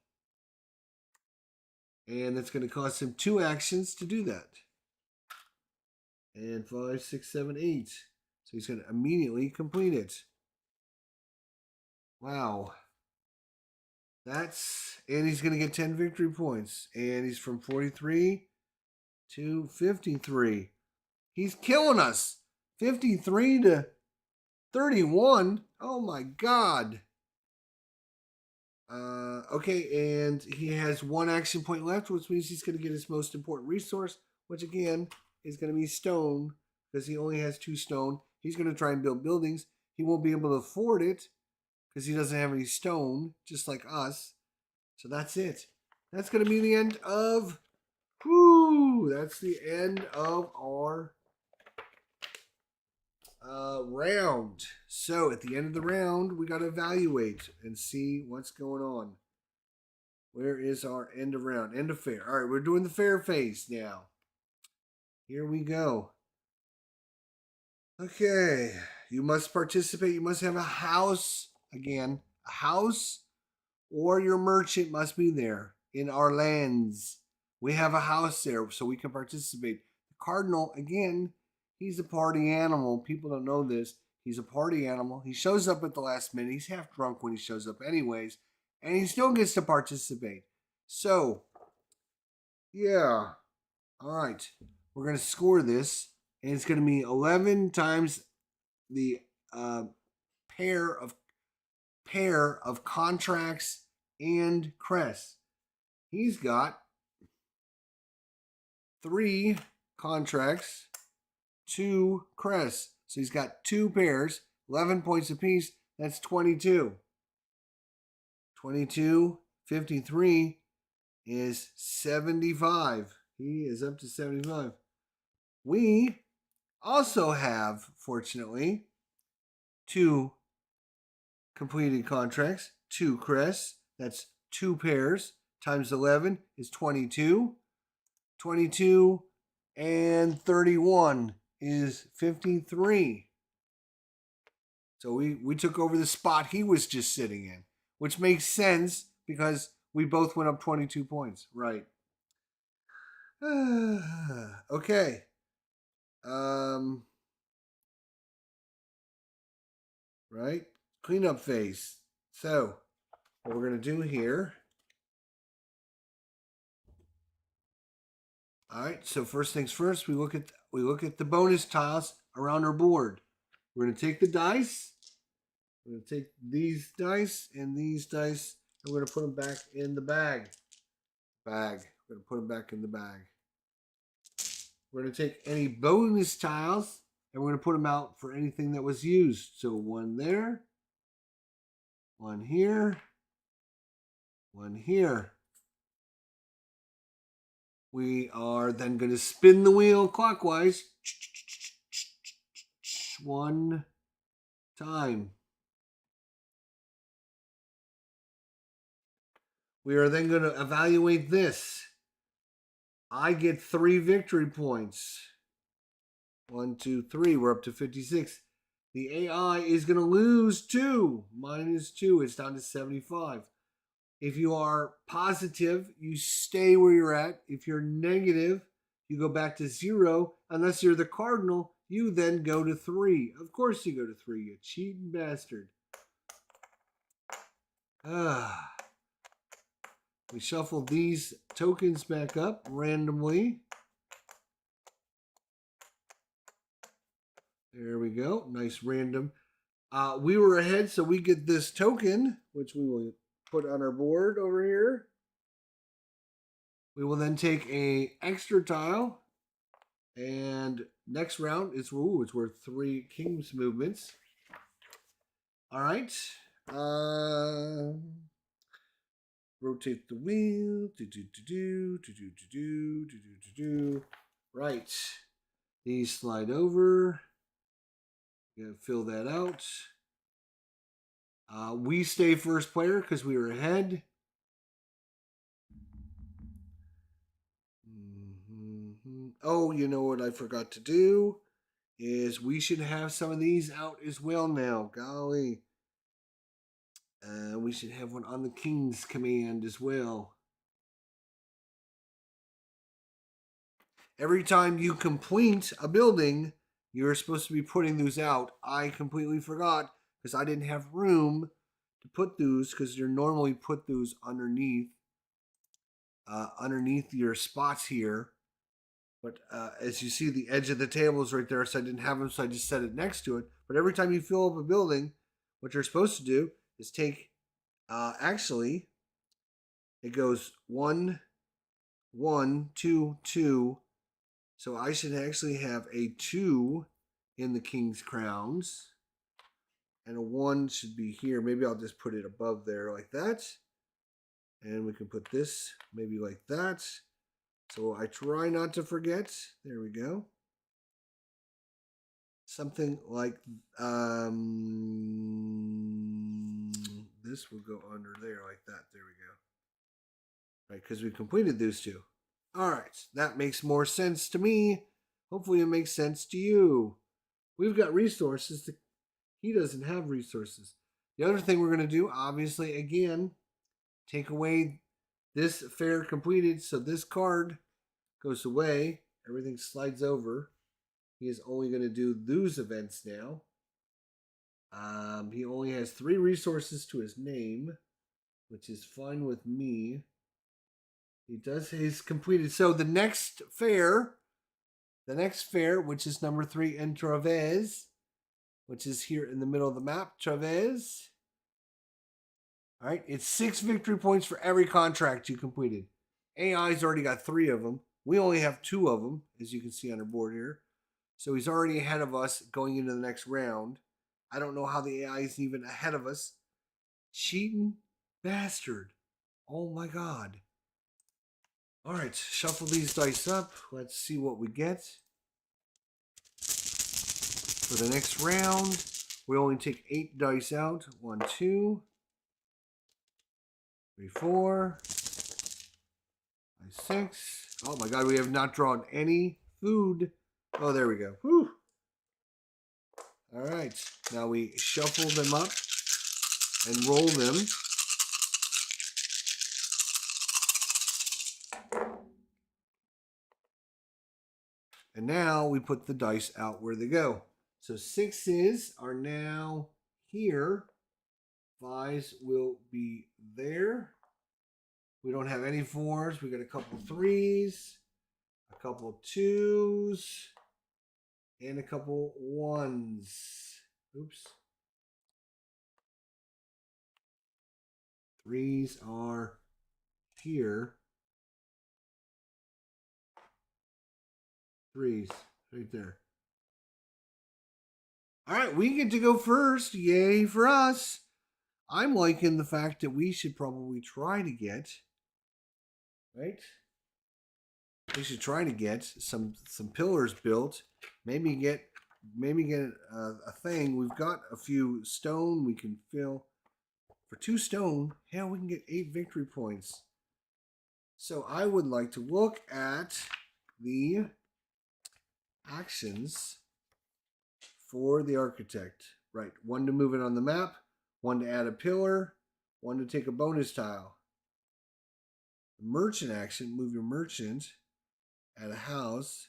[SPEAKER 1] And that's going to cost him 2 actions to do that. And 5, 6, 7, 8. So he's going to immediately complete it. Wow. And he's going to get 10 victory points. And he's from 43 to 53. He's killing us. 53 to 31. Oh my God. Okay, and he has 1 action point left, which means he's going to get his most important resource, which again is going to be stone, because he only has 2 stone. He's going to try and build buildings. He won't be able to afford it because he doesn't have any stone, just like us. So that's it. That's going to be the end of... that's the end of our round. So at the end of the round, we got to evaluate and see what's going on. Where is our end of round? End of fair. All right, we're doing the fair phase now. Here we go. Okay, you must participate. You must have a house. Again, a house or your merchant must be there. in our lands. We have a house there, so we can participate. The cardinal, again, he's a party animal. People don't know this. He's a party animal. He shows up at the last minute. He's half drunk when he shows up anyways, and he still gets to participate. So, yeah. All right. We're going to score this, and it's going to be 11 times the pair of contracts and crests. He's got 3 contracts, 2 crests. So he's got 2 pairs, 11 points apiece. That's 22. 22, 53 is 75. He is up to 75. We also have, fortunately, 2 completed contracts, 2 crests. That's 2 pairs times 11 is 22. 22 and 31 is 53. So we took over the spot he was just sitting in, which makes sense because we both went up 22 points. Right. Okay. Right. Cleanup phase. So what we're going to do here. All right, so first things first, we look at the bonus tiles around our board. We're going to take the dice. We're going to take these dice, and we're going to put them back in the bag. We're going to put them back in the bag. We're going to take any bonus tiles, and we're going to put them out for anything that was used. So 1 there, 1 here, 1 here. We are then going to spin the wheel clockwise 1 time. We are then going to evaluate this. I get 3 victory points. 1, 2, 3. We're up to 56. The AI is going to lose 2. Minus 2. It's down to 75. If you are positive, you stay where you're at. If you're negative, you go back to 0. Unless you're the cardinal, you then go to 3. Of course you go to 3, you cheating bastard. We shuffle these tokens back up randomly. There we go. Nice random. We were ahead, so we get this token, which we will put on our board over here. We will then take a extra tile, and next round it's worth 3 king's movements. All right. Rotate the wheel. Right. These slide over. Gotta fill that out. We stay first player because we were ahead. Oh, you know what I forgot to do is we should have some of these out as well now. Golly. We should have one on the King's command as well. Every time you complete a building, you're supposed to be putting those out. I completely forgot because I didn't have room to put those because you normally put those underneath your spots here. But as you see, the edge of the table is right there, so I didn't have them, so I just set it next to it. But every time you fill up a building, what you're supposed to do is take, actually, it goes 1, 1, 2, 2. So I should actually have a 2 in the King's crowns. And a 1 should be here. Maybe I'll just put it above there like that. And we can put this maybe like that. So I try not to forget. There we go. Something like this will go under there like that. There we go. Right, because we completed those 2. All right, that makes more sense to me. Hopefully it makes sense to you. We've got resources. He doesn't have resources. The other thing we're going to do, obviously, again, take away this fair completed. So this card goes away. Everything slides over. He is only going to do those events now. He only has 3 resources to his name, which is fine with me. He does his completed. So the next fair, which is number 3 in Travez, which is here in the middle of the map, Travez. All right, it's 6 victory points for every contract you completed. AI's already got 3 of them. We only have 2 of them, as you can see on our board here. So he's already ahead of us going into the next round. I don't know how the AI is even ahead of us. Cheating bastard. Oh my God. All right, shuffle these dice up. Let's see what we get. For the next round, we only take 8 dice out. 1, 2, 3, 4, 5, 6. Oh my God, we have not drawn any food. Oh, there we go. Whew. All right, now we shuffle them up and roll them. And now we put the dice out where they go. So 6s are now here. 5s will be there. We don't have any 4s. We got a couple 3s, a couple 2s, and a couple 1s. Oops. 3s are here. 3s right there. All right, we get to go first. Yay for us. I'm liking the fact that we should probably try to get, right? We should try to get some pillars built. Maybe get a thing. We've got a few stone we can fill. For 2 stone, hell, we can get 8 victory points. So I would like to look at the actions for the architect. Right, 1 to move it on the map, 1 to add a pillar, 1 to take a bonus tile. Merchant action, move your merchant, add a house.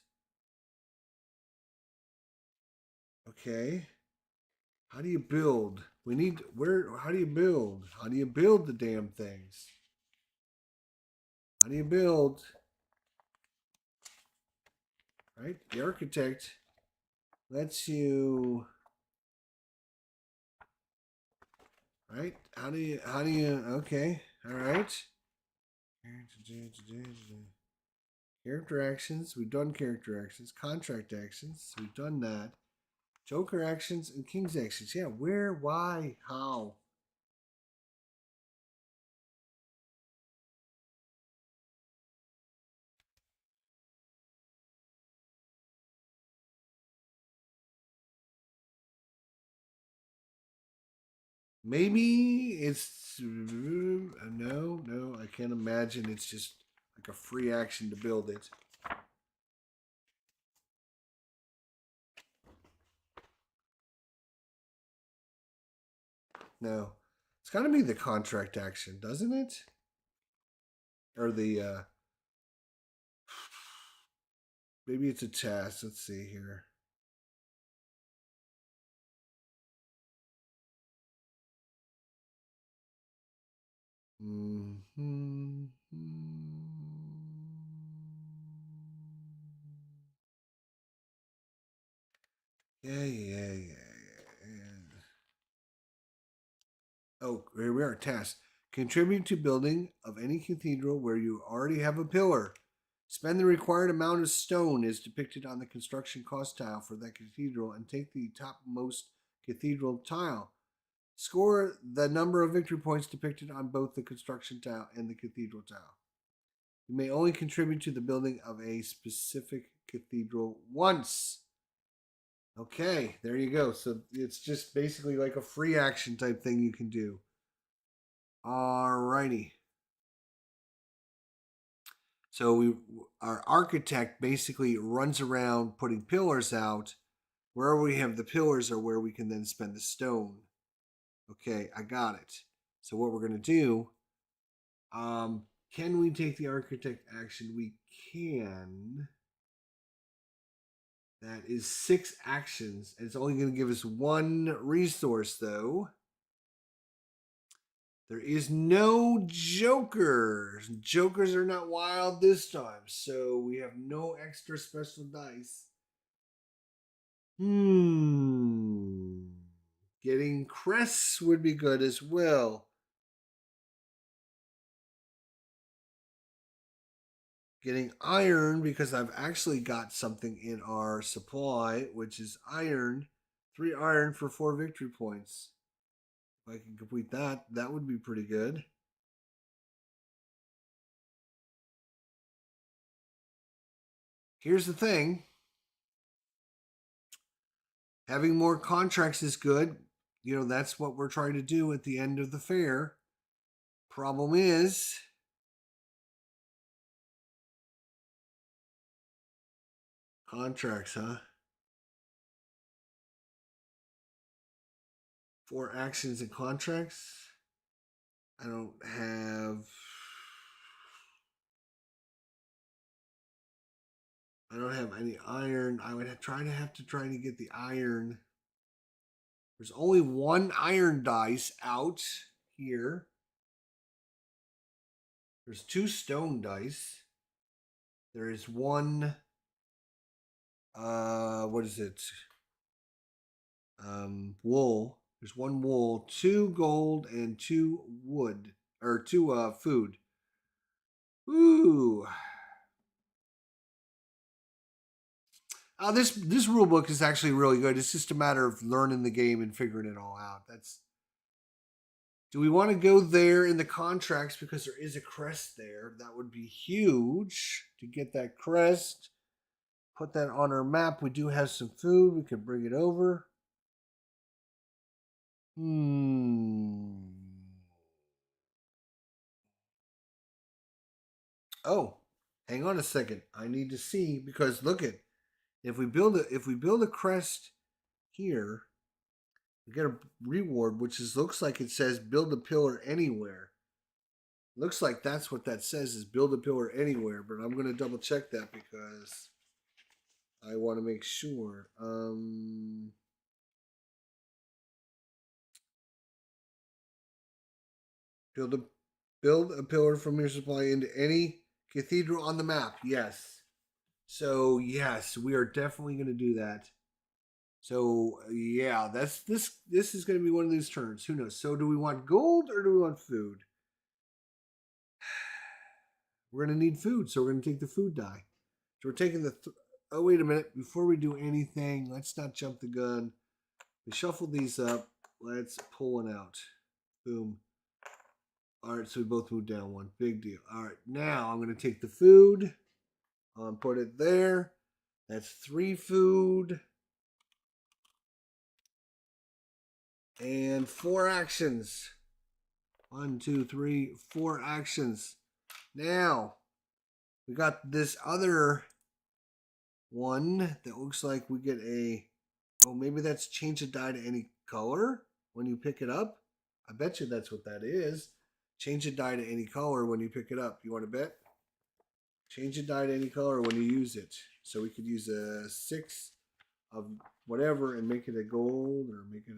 [SPEAKER 1] Okay. How do you build? We need how do you build? How do you build the damn things? How do you build? Right? The architect lets you, right? How do you okay. All right. Character actions. We've done character actions. Contract actions. We've done that. Joker actions and King's actions. Yeah, where, why, how? Maybe it's no, I can't imagine it's just like a free action to build it. No. It's got to be the contract action, doesn't it? Or the maybe it's a task. Let's see here. Mm-hmm. Yeah. Oh, here we are. Task. Contribute to building of any cathedral where you already have a pillar. Spend the required amount of stone as depicted on the construction cost tile for that cathedral and take the topmost cathedral tile. Score the number of victory points depicted on both the construction tile and the cathedral tile. You may only contribute to the building of a specific cathedral once. Okay, there you go. So it's just basically like a free action type thing you can do. Alrighty. So our architect basically runs around putting pillars out. Wherever we have the pillars are where we can then spend the stone. Okay, I got it. So what we're gonna do, Can we take the architect action? We can. That is 6 actions. It's only going to give us 1 resource, though. There is no jokers. Jokers are not wild this time, so we have no extra special dice. Getting crests would be good as well. Getting iron, because I've actually got something in our supply, which is iron. 3 iron for 4 victory points. If I can complete that, that would be pretty good. Here's the thing. Having more contracts is good. You know, that's what we're trying to do at the end of the fair. Problem is, contracts, huh? 4 actions and contracts. I don't have any iron. I would have to try to get the iron. There's only 1 iron dice out here. There's 2 stone dice. There is 1 what is it? Wool. There's 1 wool, 2 gold, and 2 wood, or 2 food. Ooh. This rule book is actually really good. It's just a matter of learning the game and figuring it all out. Do we want to go there in the contracts because there is a crest there? That would be huge to get that crest. Put that on our map. We do have some food. We could bring it over. Oh, hang on a second. I need to see, because look at, if we build a crest here, we get a reward which looks like it says build a pillar anywhere. Looks like that's what that says, is build a pillar anywhere, but I'm going to double check that because I want to make sure. Build a pillar from your supply into any cathedral on the map. Yes. So yes, we are definitely going to do that. So yeah, this is going to be one of these turns. Who knows? So do we want gold or do we want food? We're going to need food, so we're going to take the food die. So we're taking the. Oh wait a minute! Before we do anything, let's not jump the gun. We shuffle these up. Let's pull one out. Boom. All right, so we both moved down 1. Big deal. All right, now I'm going to take the food. Put it there. That's 3 food. And 4 actions. 1, 2, 3, 4 actions. Now, we got this other one that looks like we get a... Oh, maybe that's change a die to any color when you pick it up. I bet you that's what that is. Change a die to any color when you pick it up. You want to bet? Change a die to any color when you use it. So we could use a 6 of whatever and make it a gold, or make it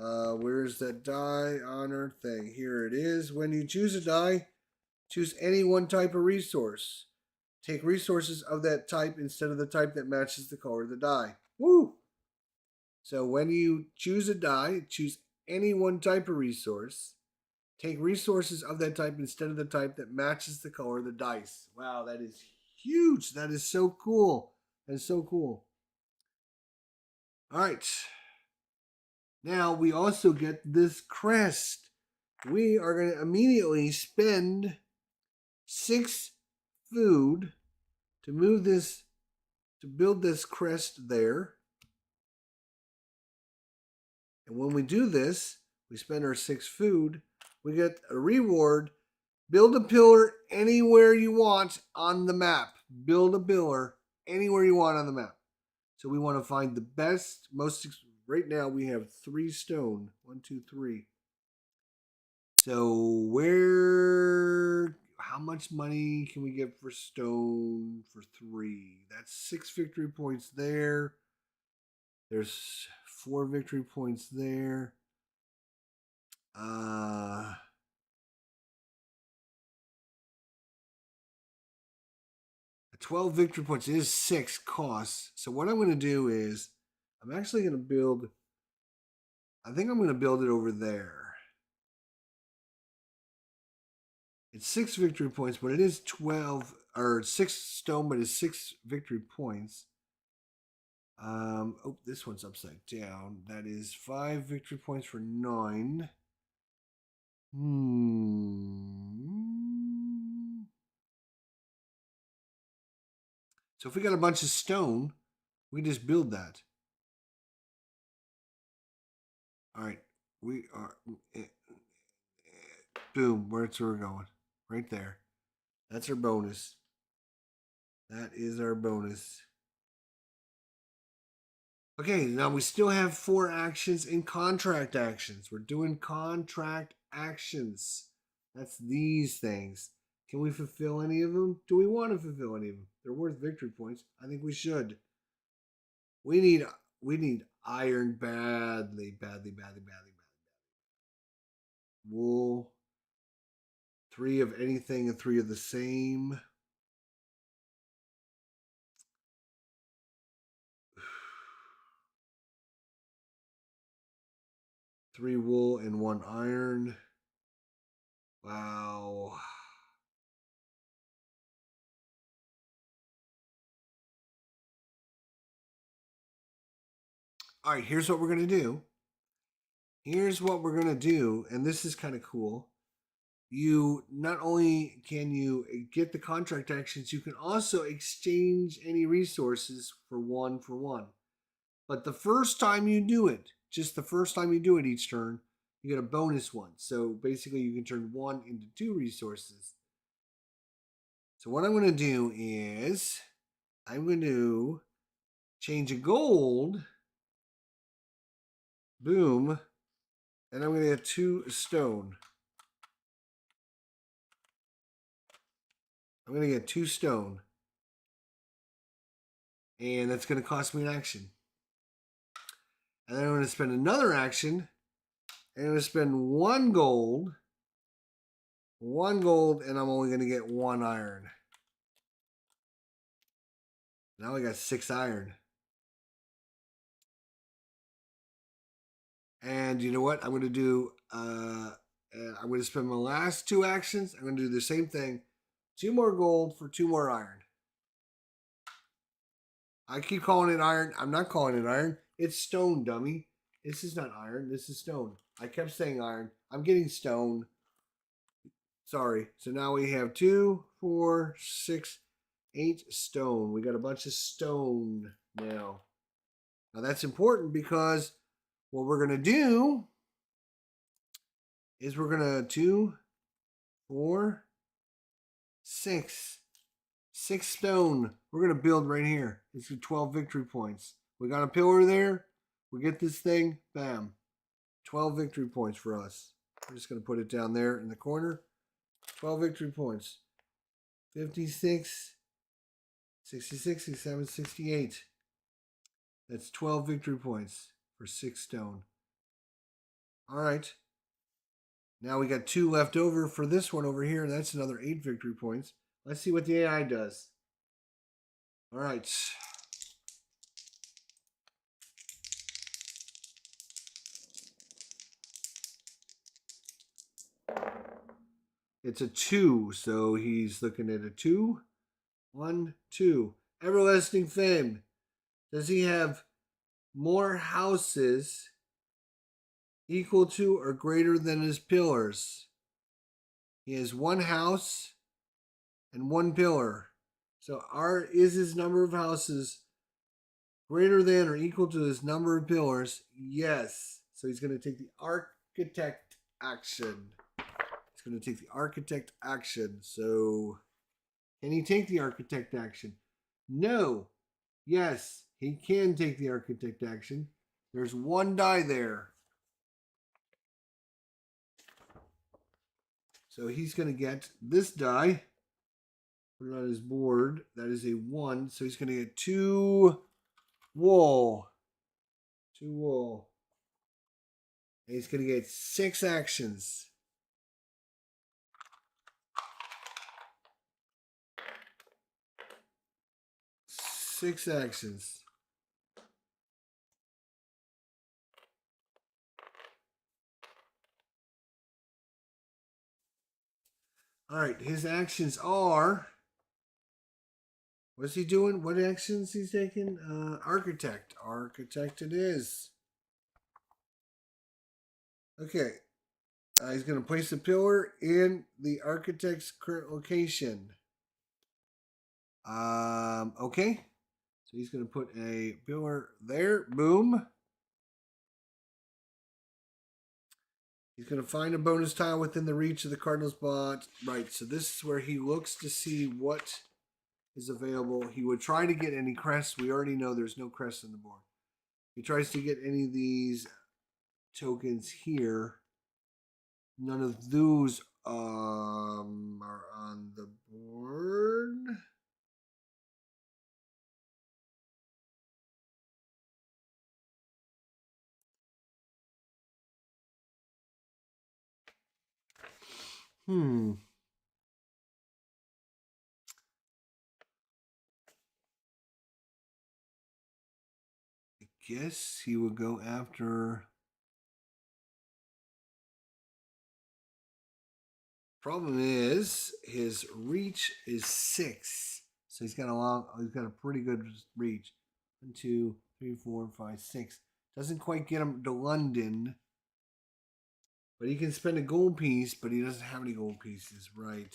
[SPEAKER 1] a... where's that die on our thing? Here it is. When you choose a die, choose any one type of resource. Take resources of that type instead of the type that matches the color of the die. Woo! So when you choose a die, choose any one type of resource. Take resources of that type instead of the type that matches the color of the dice. Wow, that is huge. That is so cool. That is so cool. All right. Now we also get this crest. We are going to immediately spend 6 food to move this, to build this crest there. And when we do this, we spend our 6 food. We get a reward. Build a pillar anywhere you want on the map. Build a pillar anywhere you want on the map. So we want to find the best, most... Right now we have 3 stone. 1, 2, 3. So how much money can we get for stone for 3? That's 6 victory points there. There's 4 victory points there. 12 victory points is 6 costs. So what I'm going to do is I'm actually going to build, I think I'm going to build it over there. It's 6 victory points, but it is 12 or 6 stone, but it's 6 victory points. Oh, this one's upside down. That is 5 victory points for 9. So if we got a bunch of stone, we just build that. All right, we are. Boom, where's we're going? Right there. That's our bonus. That is our bonus. Okay, now we still have 4 actions in contract actions. We're doing contract actions. That's these things. Can we fulfill any of them? Do we want to fulfill any of them? They're worth victory points. I think we should. We need iron badly. Wool. 3 of anything and 3 of the same. Three wool and 1 iron. Wow. All right, here's what we're going to do. Here's what we're going to do, and this is kind of cool. You not only can you get the contract actions, you can also exchange any resources for 1 for 1. But the first time you do it, just the first time you do it each turn, you get a bonus 1. So basically you can turn 1 into 2 resources. So what I'm going to do is I'm going to change a gold. Boom. And I'm going to get 2 stone. I'm going to get 2 stone. And that's going to cost me an action. And then I'm going to spend another action. And I'm going to spend 1 gold. 1 gold, and I'm only going to get 1 iron. Now I got 6 iron. And you know what? I'm going to do, I'm going to spend my last 2 actions. I'm going to do the same thing. 2 more gold for 2 more iron. I keep calling it iron. I'm not calling it iron. It's stone, dummy. This is not iron. This is stone. I kept saying iron. I'm getting stone. Sorry. So now we have 2, 4, 6, 8 stone. We got a bunch of stone now. Now that's important because what we're going to do is we're going to 2, 4, 6. 6 stone. We're going to build right here. It's 12 victory points. We got a pillar there. We get this thing. Bam. 12 victory points for us. I'm just going to put it down there in the corner. 12 victory points. 56, 66, 67, 68. That's 12 victory points for 6 stone. All right. Now we got 2 left over for this one over here. That's another 8 victory points. Let's see what the AI does. All right. It's a 2, so he's looking at a 2. 1, 2. Everlasting fame. Does he have more houses equal to or greater than his pillars? He has 1 house and 1 pillar. So is his number of houses greater than or equal to his number of pillars? Yes. So he's going to take the architect action. He's going to take the architect action. So can he take the architect action? No. Yes, he can take the architect action. There's 1 die there. So he's going to get this die. Put it on his board. That is a 1. So he's going to get 2 wool. 2 wool. And he's going to get 6 actions. Six actions. All right, his actions are. What's he doing? What actions he's taking? Architect. Architect it is. Okay. He's going to place a pillar in the architect's current location. Okay. So he's going to put a pillar there. Boom. He's going to find a bonus tile within the reach of the Cardinals bot. Right. So this is where he looks to see what is available. He would try to get any crests. We already know there's no crests on the board. He tries to get any of these tokens here. None of those are on the board. I guess he would go after. Problem is his reach is 6, so he's got a pretty good reach. 1, 2, 3, 4, 5, 6. Doesn't quite get him to London, but he can spend a gold piece. But he doesn't have any gold pieces, right?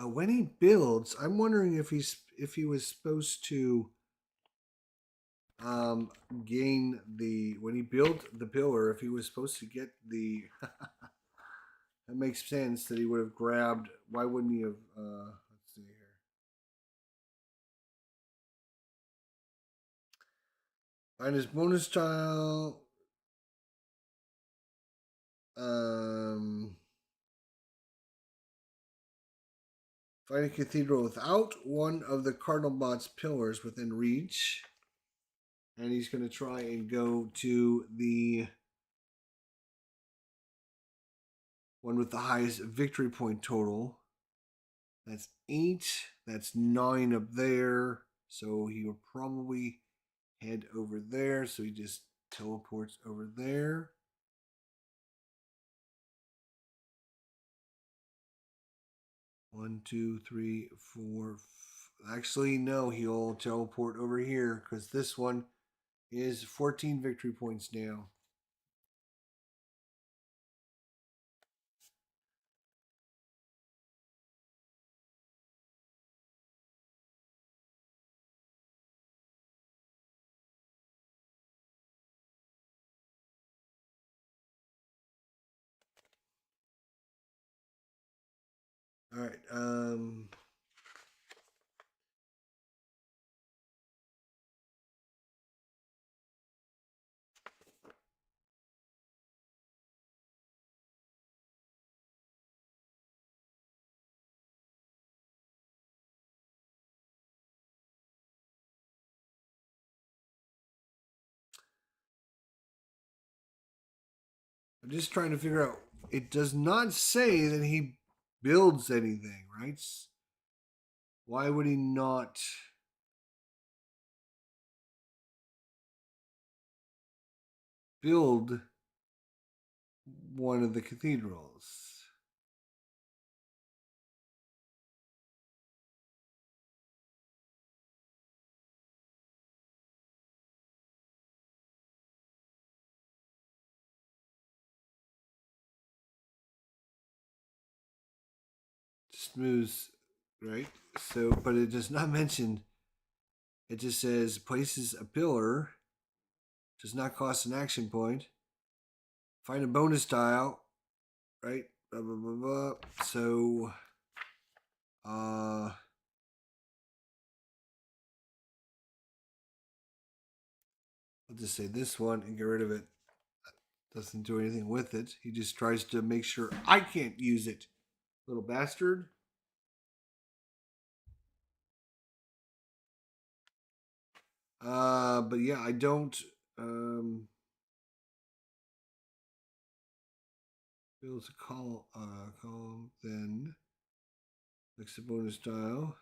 [SPEAKER 1] When he builds, I'm wondering if he was supposed to gain the when he built the pillar, if he was supposed to get the that makes sense that he would have grabbed. Why wouldn't he have? Let's see here. Find his bonus tile. Find a cathedral without one of the Cardinal Bot's pillars within reach. And he's going to try and go to the one with the highest victory point total. That's 8. That's 9 up there. So he will probably head over there. So he just teleports over there. One, two, three, four. Actually, no, he'll teleport over here because this one is 14 victory points now. All right. I'm just trying to figure out. It does not say that he builds anything, right? Why would he not build one of the cathedrals? Smooth, right? So, but it does not mention. It just says places a pillar. Does not cost an action point. Find a bonus tile, right? Blah, blah, blah, blah. So, I'll just say this one and get rid of it. Doesn't do anything with it. He just tries to make sure I can't use it. Little bastard. But yeah, I don't builds a column, then makes a bonus tile.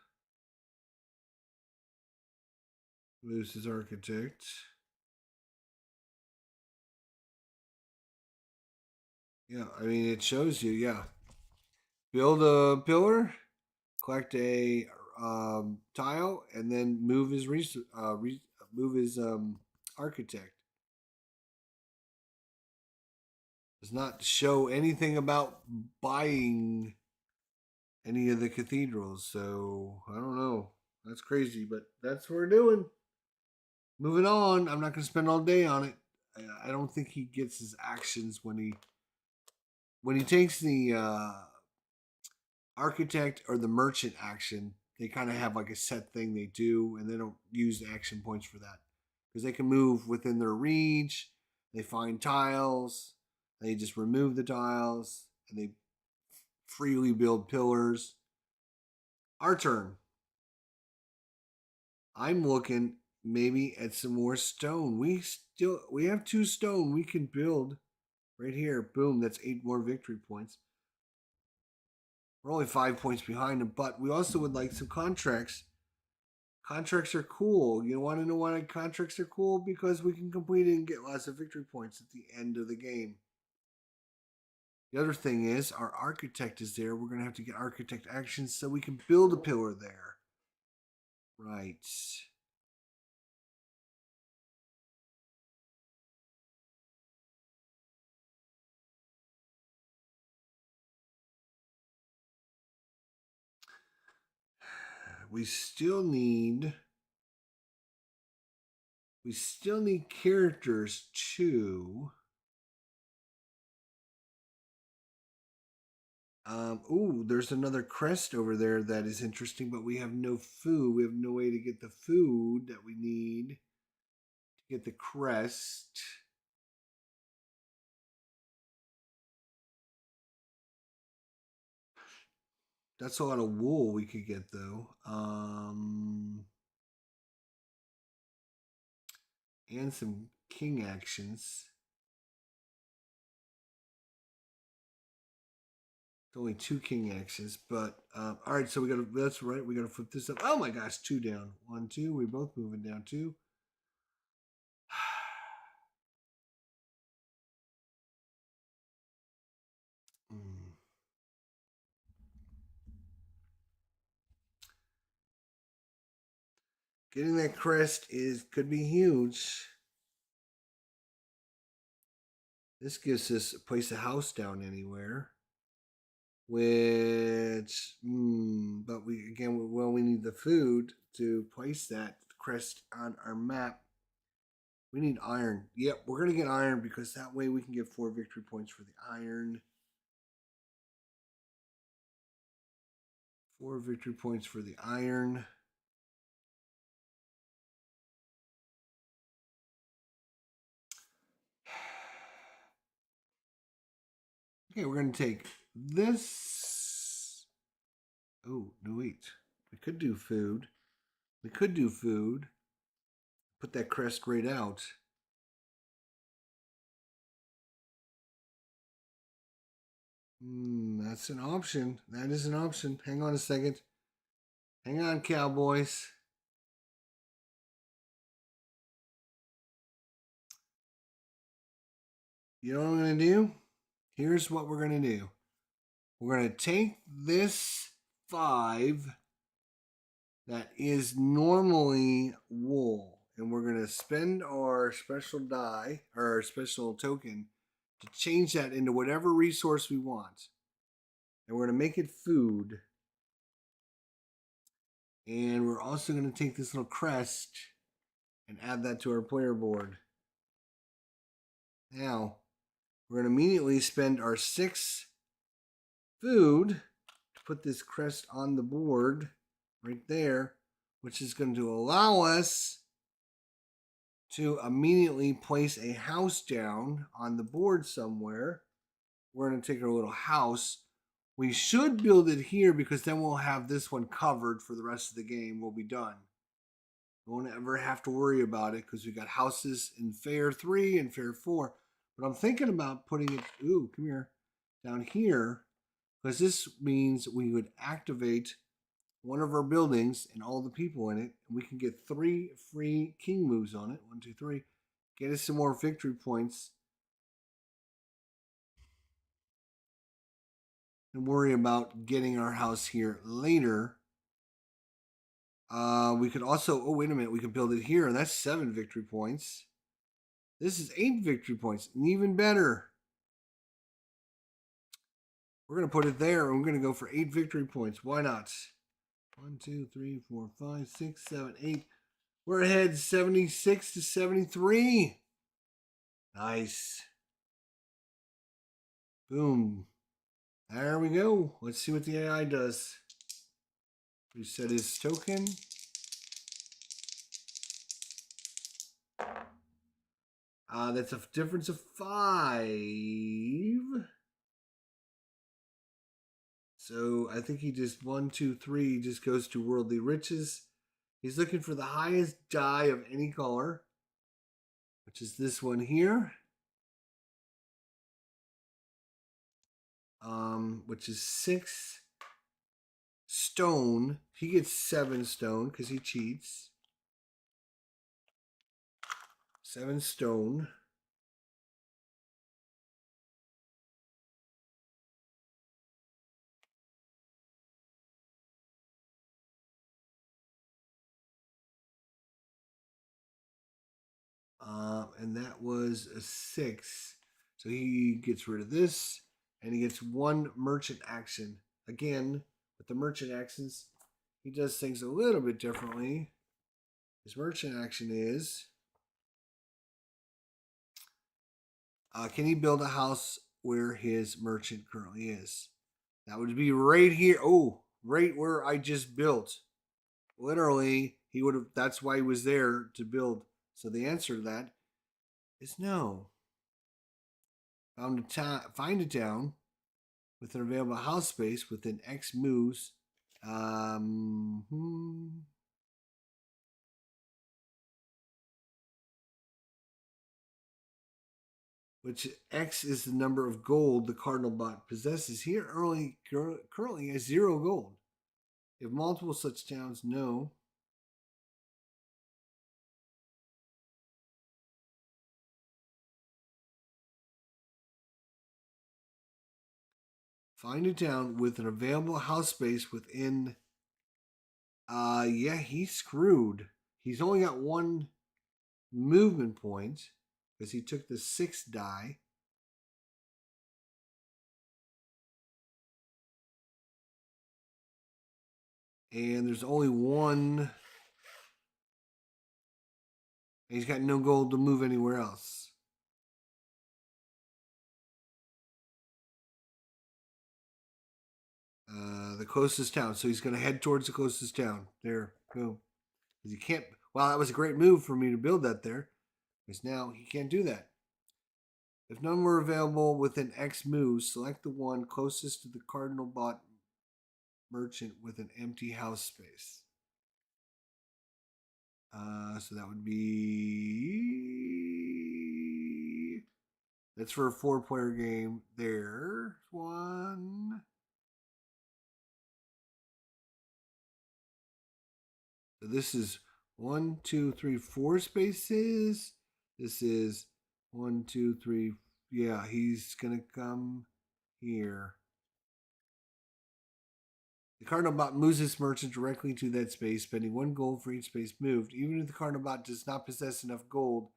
[SPEAKER 1] Moves his architect. Yeah, I mean it shows you, yeah. Build a pillar, collect a tile, and then move his architect. Does not show anything about buying any of the cathedrals, so I don't know. That's crazy, but that's what we're doing. Moving on. I'm not going to spend all day on it. I don't think he gets his actions when he takes the architect or the merchant action. They kind of have like a set thing they do, and they don't use the action points for that because they can move within their reach. They find tiles. They just remove the tiles, and they freely build pillars. Our turn. I'm looking maybe at some more stone. We have 2 stone we can build right here. Boom, that's 8 more victory points. We're only 5 points behind them, but we also would like some contracts. Contracts are cool. You want to know why contracts are cool? Because we can complete it and get lots of victory points at the end of the game. The other thing is our architect is there. We're going to have to get architect actions so we can build a pillar there. Right. We still need characters too. Ooh, there's another crest over there that is interesting, but we have no food. We have no way to get the food that we need to get the crest. That's a lot of wool we could get though. And some king actions. It's only 2 king actions, but all right. So we got to. That's right. We got to flip this up. Oh my gosh, 2 down. 1, 2. We're both moving down 2. Getting that crest could be huge. This gives us a place to house down anywhere. Which, but we need the food to place that crest on our map. We need iron. Yep, we're gonna get iron because that way we can get 4 victory points for the iron. 4 victory points for the iron. Okay, we're gonna take this. Oh, no, wait. We could do food. Put that crest right out. That's an option. That is an option. Hang on a second. Hang on, cowboys. You know what I'm going to do? Here's what we're going to do. We're going to take this 5 that is normally wool, and we're going to spend our special die or our special token to change that into whatever resource we want. And we're going to make it food. And we're also going to take this little crest and add that to our player board. Now, we're going to immediately spend our 6 food to put this crest on the board right there, which is going to allow us to immediately place a house down on the board somewhere. We're going to take our little house. We should build it here because then we'll have this one covered for the rest of the game. We'll be done. We won't ever have to worry about it because we got houses in Fair 3 and Fair 4. But I'm thinking about putting it, ooh, come here, down here, because this means we would activate one of our buildings and all the people in it, and we can get 3 free king moves on it. 1, 2, 3. Get us some more victory points. And worry about getting our house here later. We could also, oh, wait a minute, we could build it here, and that's 7 victory points. This is 8 victory points, and even better. We're going to put it there, and we're going to go for 8 victory points. Why not? 1, 2, 3, 4, 5, 6, 7, 8. We're ahead 76 to 73. Nice. Boom. There we go. Let's see what the AI does. Reset his token. That's a difference of 5. So I think he just 1, 2, 3 just goes to worldly riches. He's looking for the highest die of any color, which is this one here. Which is 6 stone. He gets 7 stone because he cheats. 7 stone. And that was a 6. So he gets rid of this, and he gets 1 merchant action. Again, with the merchant actions, he does things a little bit differently. His merchant action is, can he build a house where his merchant currently is? That would be right here. Oh, right where I just built. Literally, he would have. That's why he was there to build. So the answer to that is no. Find a town with an available house space within X moves. Which X is the number of gold the cardinal bot possesses. Here currently has 0 gold. If multiple such towns, no. Find a town with an available house space within. Yeah, he's screwed. He's only got 1 movement point because he took the 6 die. And there's only 1. And he's got no gold to move anywhere else. The closest town. So he's going to head towards the closest town. There, boom. Because he can't. Well, that was a great move for me to build that there. Because now he can't do that. If none were available within X moves, select the one closest to the cardinal bot merchant with an empty house space. So that would be. That's for a 4-player game. There's 1. So this is 1, 2, 3, 4 spaces. This is 1, 2, 3. Yeah, he's gonna come here. The cardinal bot moves its merchant directly to that space, spending 1 gold for each space moved. Even if the cardinal bot does not possess enough gold,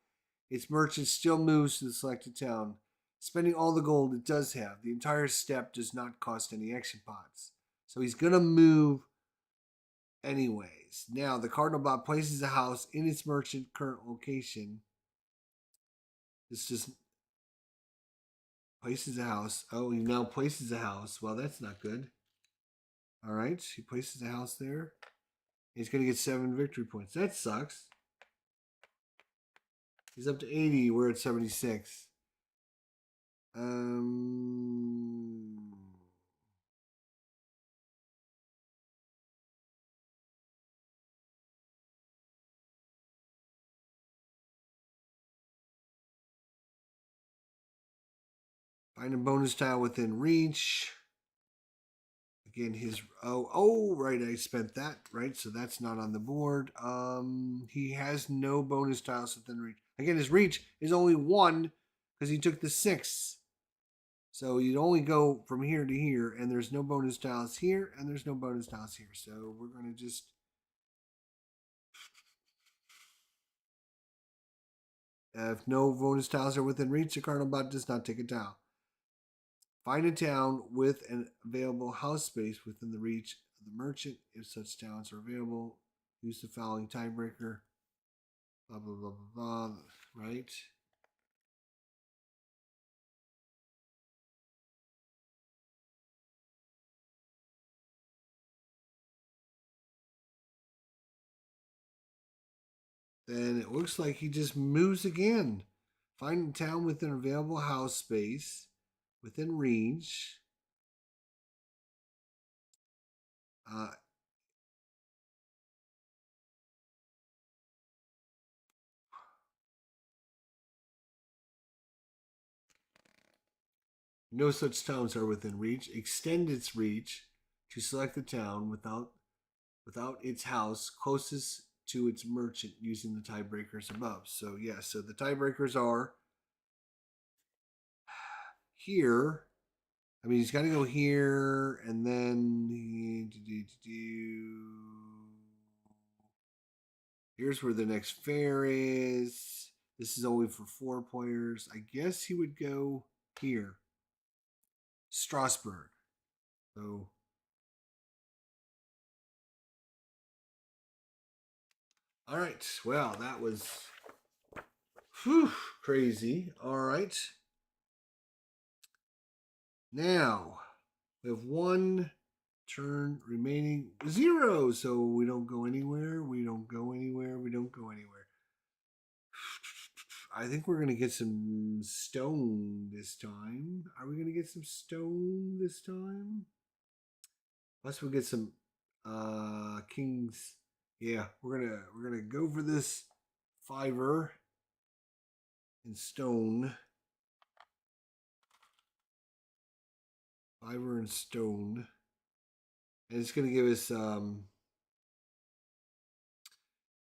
[SPEAKER 1] its merchant still moves to the selected town, spending all the gold it does have. The entire step does not cost any action pots. So he's gonna move anyways. Now, the cardinal bot places a house in its merchant current location. This just Places a house. Oh, he now places a house. Well, that's not good. All right, he places a house there. He's going to get 7 victory points. That sucks. He's up to 80. We're at 76. Find a bonus tile within reach. Again, his right, I spent that, right? So that's not on the board. He has no bonus tiles within reach. Again, his reach is only 1 because he took the 6. So you'd only go from here to here, and there's no bonus tiles here, and there's no bonus tiles here. So we're gonna just if no bonus tiles are within reach, the cardinal bot does not take a tile. Find a town with an available house space within the reach of the merchant. If such towns are available, use the following tiebreaker. Blah, blah, blah, blah, blah. Right? Then it looks like he just moves again. Find a town with an available house space within reach. No such towns are within reach. Extend its reach to select the town without its house closest to its merchant using the tiebreakers above. So yeah, so the tiebreakers are here. I mean, he's got to go here, and then here's where the next fair is. This is only for 4 players. I guess he would go here, Strasbourg. So, all right. Well, that was crazy. All right. Now, we have 1 turn remaining. 0. So we don't go anywhere. We don't go anywhere. We don't go anywhere. I think we're going to get some stone this time. Are we going to get some stone this time? Unless we get some kings. Yeah, we're gonna go for this 5er in stone. 5er in stone. And it's gonna give us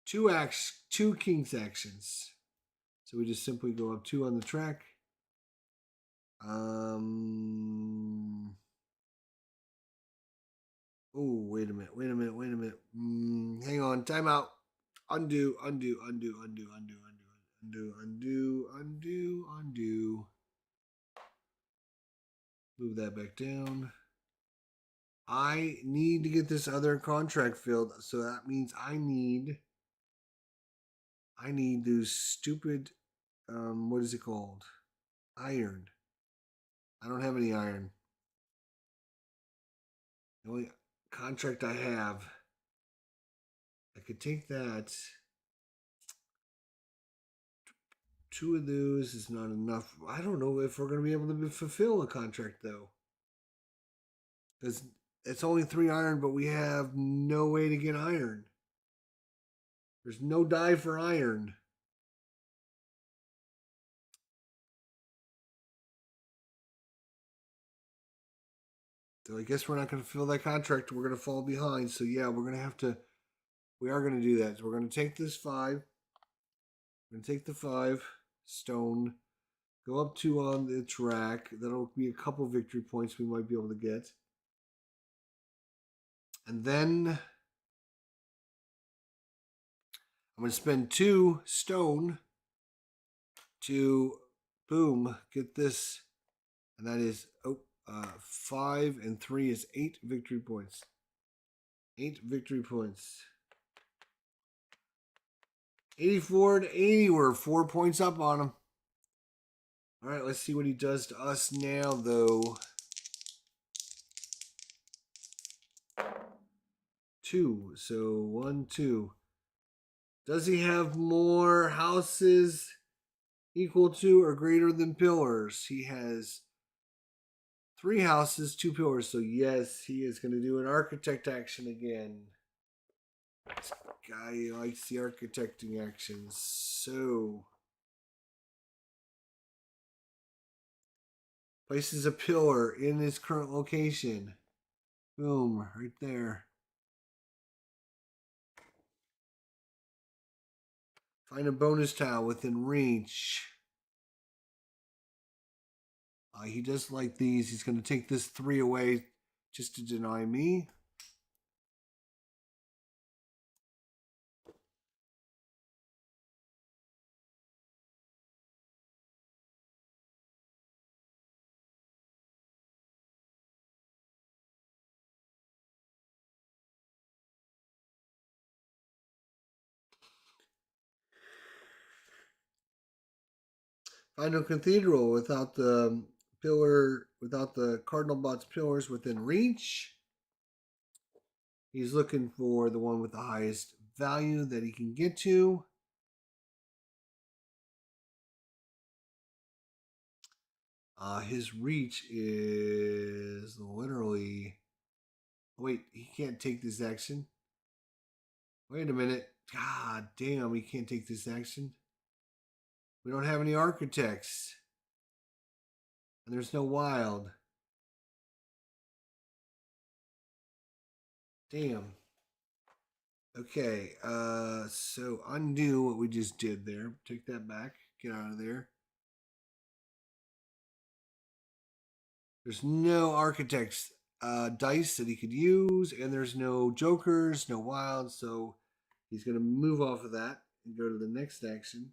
[SPEAKER 1] 2 kings actions. So we just simply go up 2 on the track. Oh, wait a minute. Hang on, time out. Undo. Move that back down. I need to get this other contract filled, so that means I need those stupid what is it called? Iron. I don't have any iron. The only contract I have, I could take that. 2 of those is not enough. I don't know if we're going to be able to fulfill a contract though, because it's only 3 iron, but we have no way to get iron. There's no die for iron. So I guess we're not going to fill that contract. We're going to fall behind. So yeah, we are going to do that. So we're going to take this 5. We're going to take the 5 stone, go up 2 on the track. That'll be a couple victory points we might be able to get. And then I'm going to spend 2 stone to, boom, get this. And that is 5 and 3 is 8 victory points. 8 victory points. 84 to 80. We're 4 points up on them. All right, let's see what he does to us now, though. 2. So 1, 2. Does he have more houses equal to or greater than pillars? He has 3 houses, 2 pillars. So yes, he is going to do an architect action again. This guy likes the architecting actions. So places a pillar in his current location. Boom, right there. Find a bonus tile within reach. He does like these. He's going to take this 3 away just to deny me. Find a cathedral without the pillar, without the cardinal bot's pillars within reach. He's looking for the one with the highest value that he can get to. His reach is literally. Wait, he can't take this action. Wait a minute. God damn, he can't take this action. We don't have any architects. And there's no wild. Damn. Okay, so undo what we just did there. Take that back. Get out of there. There's no architects dice that he could use, and there's no jokers, no wilds, so he's going to move off of that and go to the next action.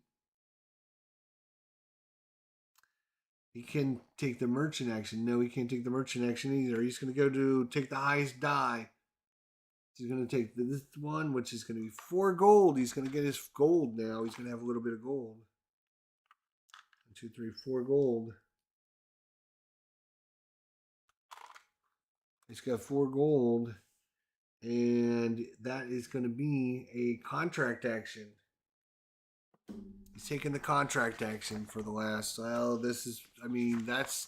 [SPEAKER 1] He can take the merchant action. No, he can't take the merchant action either. He's going to go to take the highest die. He's going to take this one, which is going to be 4 gold. He's going to get his gold now. He's going to have a little bit of gold. 1, 2, 3, 4 gold. He's got 4 gold. And that is going to be a contract action. He's taking the contract action for the last. Well, this is. I mean, that's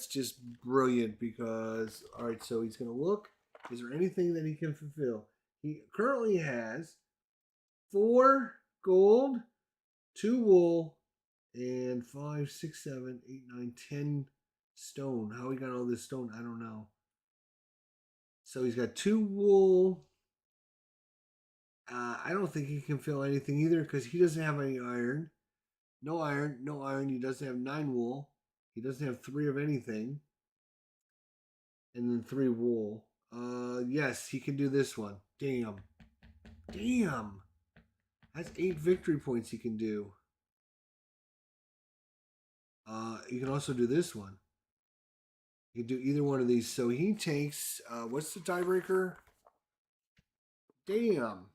[SPEAKER 1] just brilliant because. All right, so he's going to look. Is there anything that he can fulfill? He currently has 4 gold, 2 wool, and 5, 6, 7, 8, 9, 10 stone. How he got all this stone, I don't know. So he's got 2 wool. I don't think he can fill anything either because he doesn't have any iron. No iron, no iron. He doesn't have 9 wool. He doesn't have 3 of anything. And then 3 wool. Yes, he can do this one. Damn. Damn. That's 8 victory points he can do. You can also do this one. You can do either one of these. So he takes, what's the tiebreaker? Damn.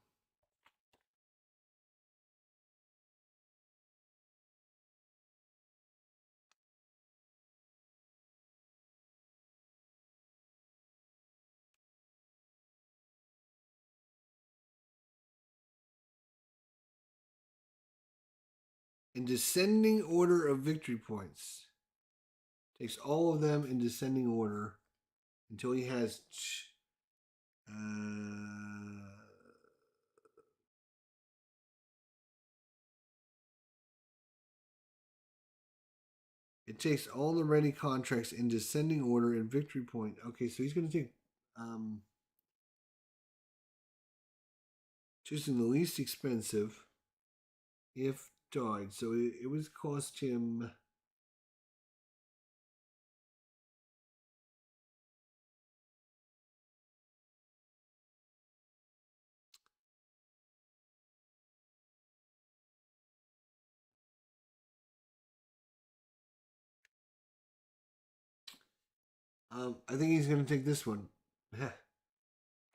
[SPEAKER 1] In descending order of victory points. Takes all of them in descending order until he has. It takes all the ready contracts in descending order and victory point. Okay, so he's going to take. Choosing the least expensive if died. So it was cost him. I think he's going to take this one,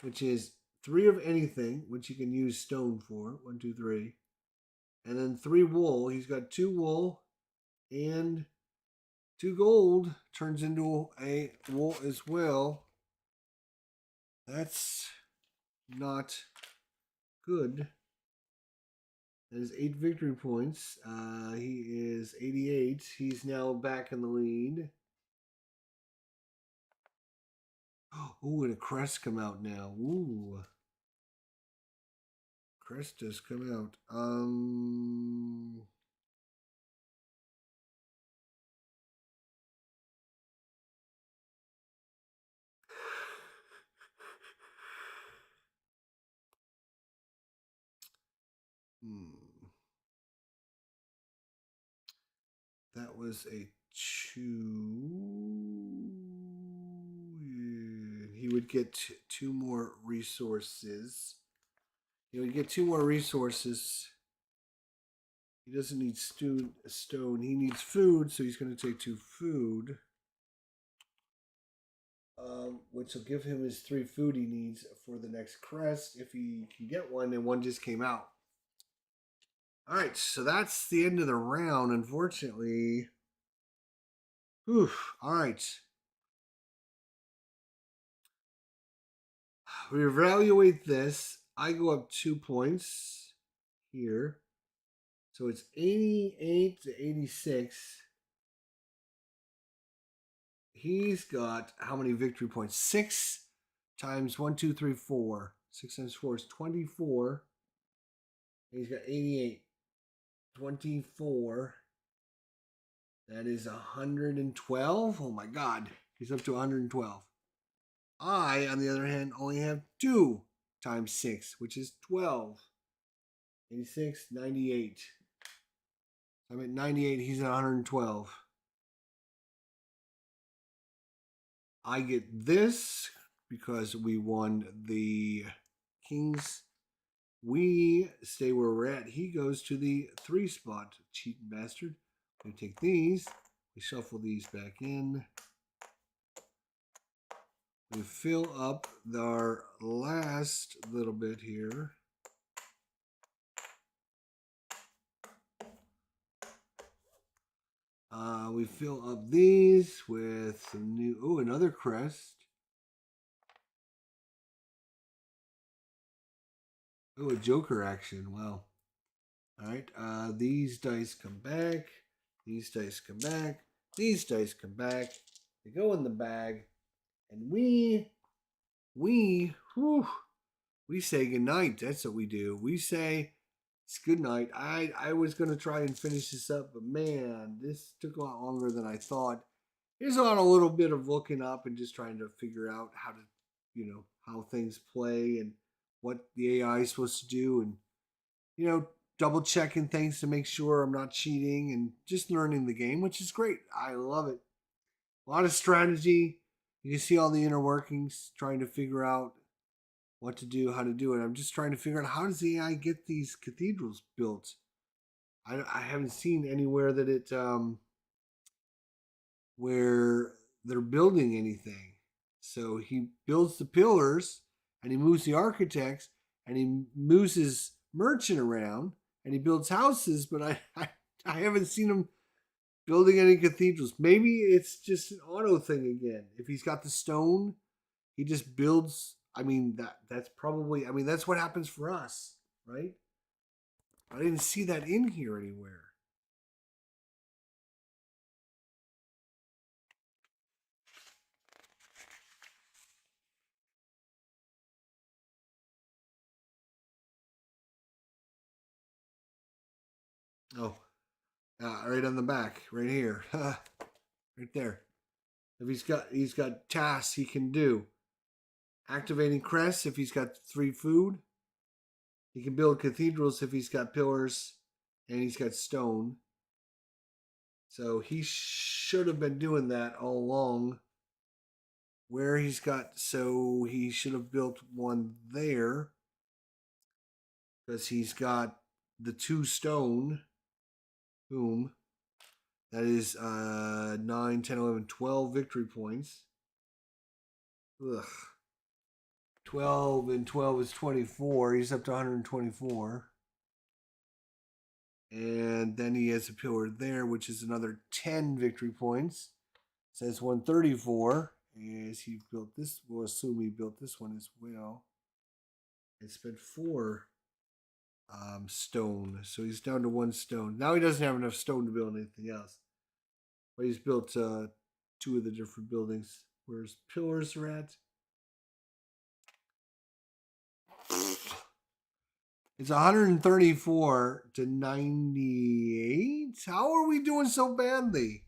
[SPEAKER 1] which is 3 of anything, which he can use stone for. 1, 2, 3, and then 3 wool. He's got 2 wool, And 2 gold turns into a wool as well. That's not good. That is 8 victory points. He is 88. He's now back in the lead. Oh, and a crest come out now. Ooh. Crest does come out. That was a 2. He would get 2 more resources. He would get 2 more resources. He doesn't need stone. He needs food, so he's going to take 2 food. Which will give him his 3 food he needs for the next crest if he can get one, and one just came out. All right, so that's the end of the round, unfortunately. Whew, all right. We evaluate this. I go up 2 points here. So it's 88 to 86. He's got how many victory points? 6 times 1, 2, 3, 4. 6 times 4 is 24. And he's got 88. 24. That is 112. Oh my God. He's up to 112. I, on the other hand, only have 2 times 6, which is 12. 86, 98. I'm at 98. He's at 112. I get this because we won the Kings. We stay where we're at. He goes to the 3 spot. Cheating bastard. We take these. We shuffle these back in. We fill up our last little bit here. We fill up these with some new. Oh, another crest. Oh, a Joker action. Wow. All right. These dice come back. These dice come back. These dice come back. They go in the bag, and we say goodnight. That's what we do. We say it's good night. I was gonna try and finish this up, but man, this took a lot longer than I thought. There's a little bit of looking up and just trying to figure out how to, how things play and what the AI is supposed to do, and double checking things to make sure I'm not cheating and just learning the game, which is great. I love it. A lot of strategy. You can see all the inner workings, trying to figure out what to do, how to do it. I'm just trying to figure out, how does the AI get these cathedrals built? I haven't seen anywhere that it where they're building anything. So he builds the pillars, and he moves the architects, and he moves his merchant around, and he builds houses, but I haven't seen him building any cathedrals. Maybe it's just an auto thing again. If he's got the stone, he just builds. I mean, that's probably, that's what happens for us, right? I didn't see that in here anywhere. Oh, right on the back, right here, right there. If he's got tasks he can do. Activating crests if he's got 3 food. He can build cathedrals if he's got pillars and he's got stone. So he should have been doing that all along. Where he's got, so he should have built one there because he's got the 2 stone. Boom. That is 9, 10, 11, 12 victory points. Ugh. 12 and 12 is 24. He's up to 124. And then he has a pillar there, which is another 10 victory points. Says 134. As he built this, we'll assume he built this one as well. And spent 4 stone. So he's down to 1 stone. Now he doesn't have enough stone to build anything else. But he's built 2 of the different buildings where his pillars are at. It's 134 to 98. How are we doing so badly?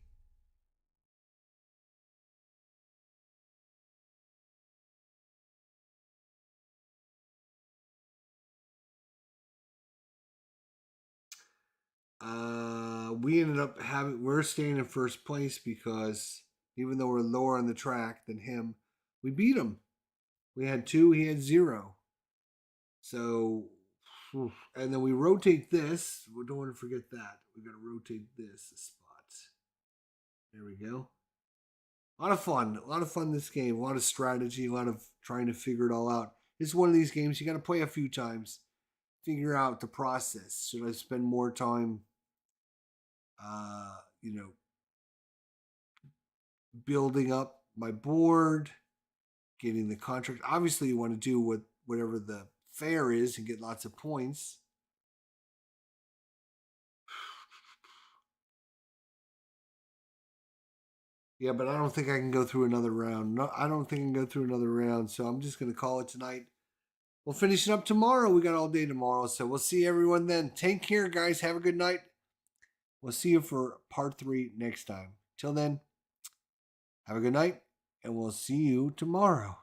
[SPEAKER 1] We ended up we're staying in first place because even though we're lower on the track than him, we beat him. We had 2, he had 0. So, and then we rotate this. We don't want to forget that. We got to rotate this spot. There we go. A lot of fun this game. A lot of strategy. A lot of trying to figure it all out. This is one of these games you got to play a few times, figure out the process. Should I spend more time, you know, building up my board, getting the contract? Obviously, you want to do whatever the fair is and get lots of points. Yeah, but I don't think I can go through another round. No, I don't think I can go through another round. So I'm just going to call it tonight. We'll finish it up tomorrow. We got all day tomorrow. So we'll see everyone then. Take care, guys. Have a good night. We'll see you for part 3 next time. Till then, have a good night, and we'll see you tomorrow.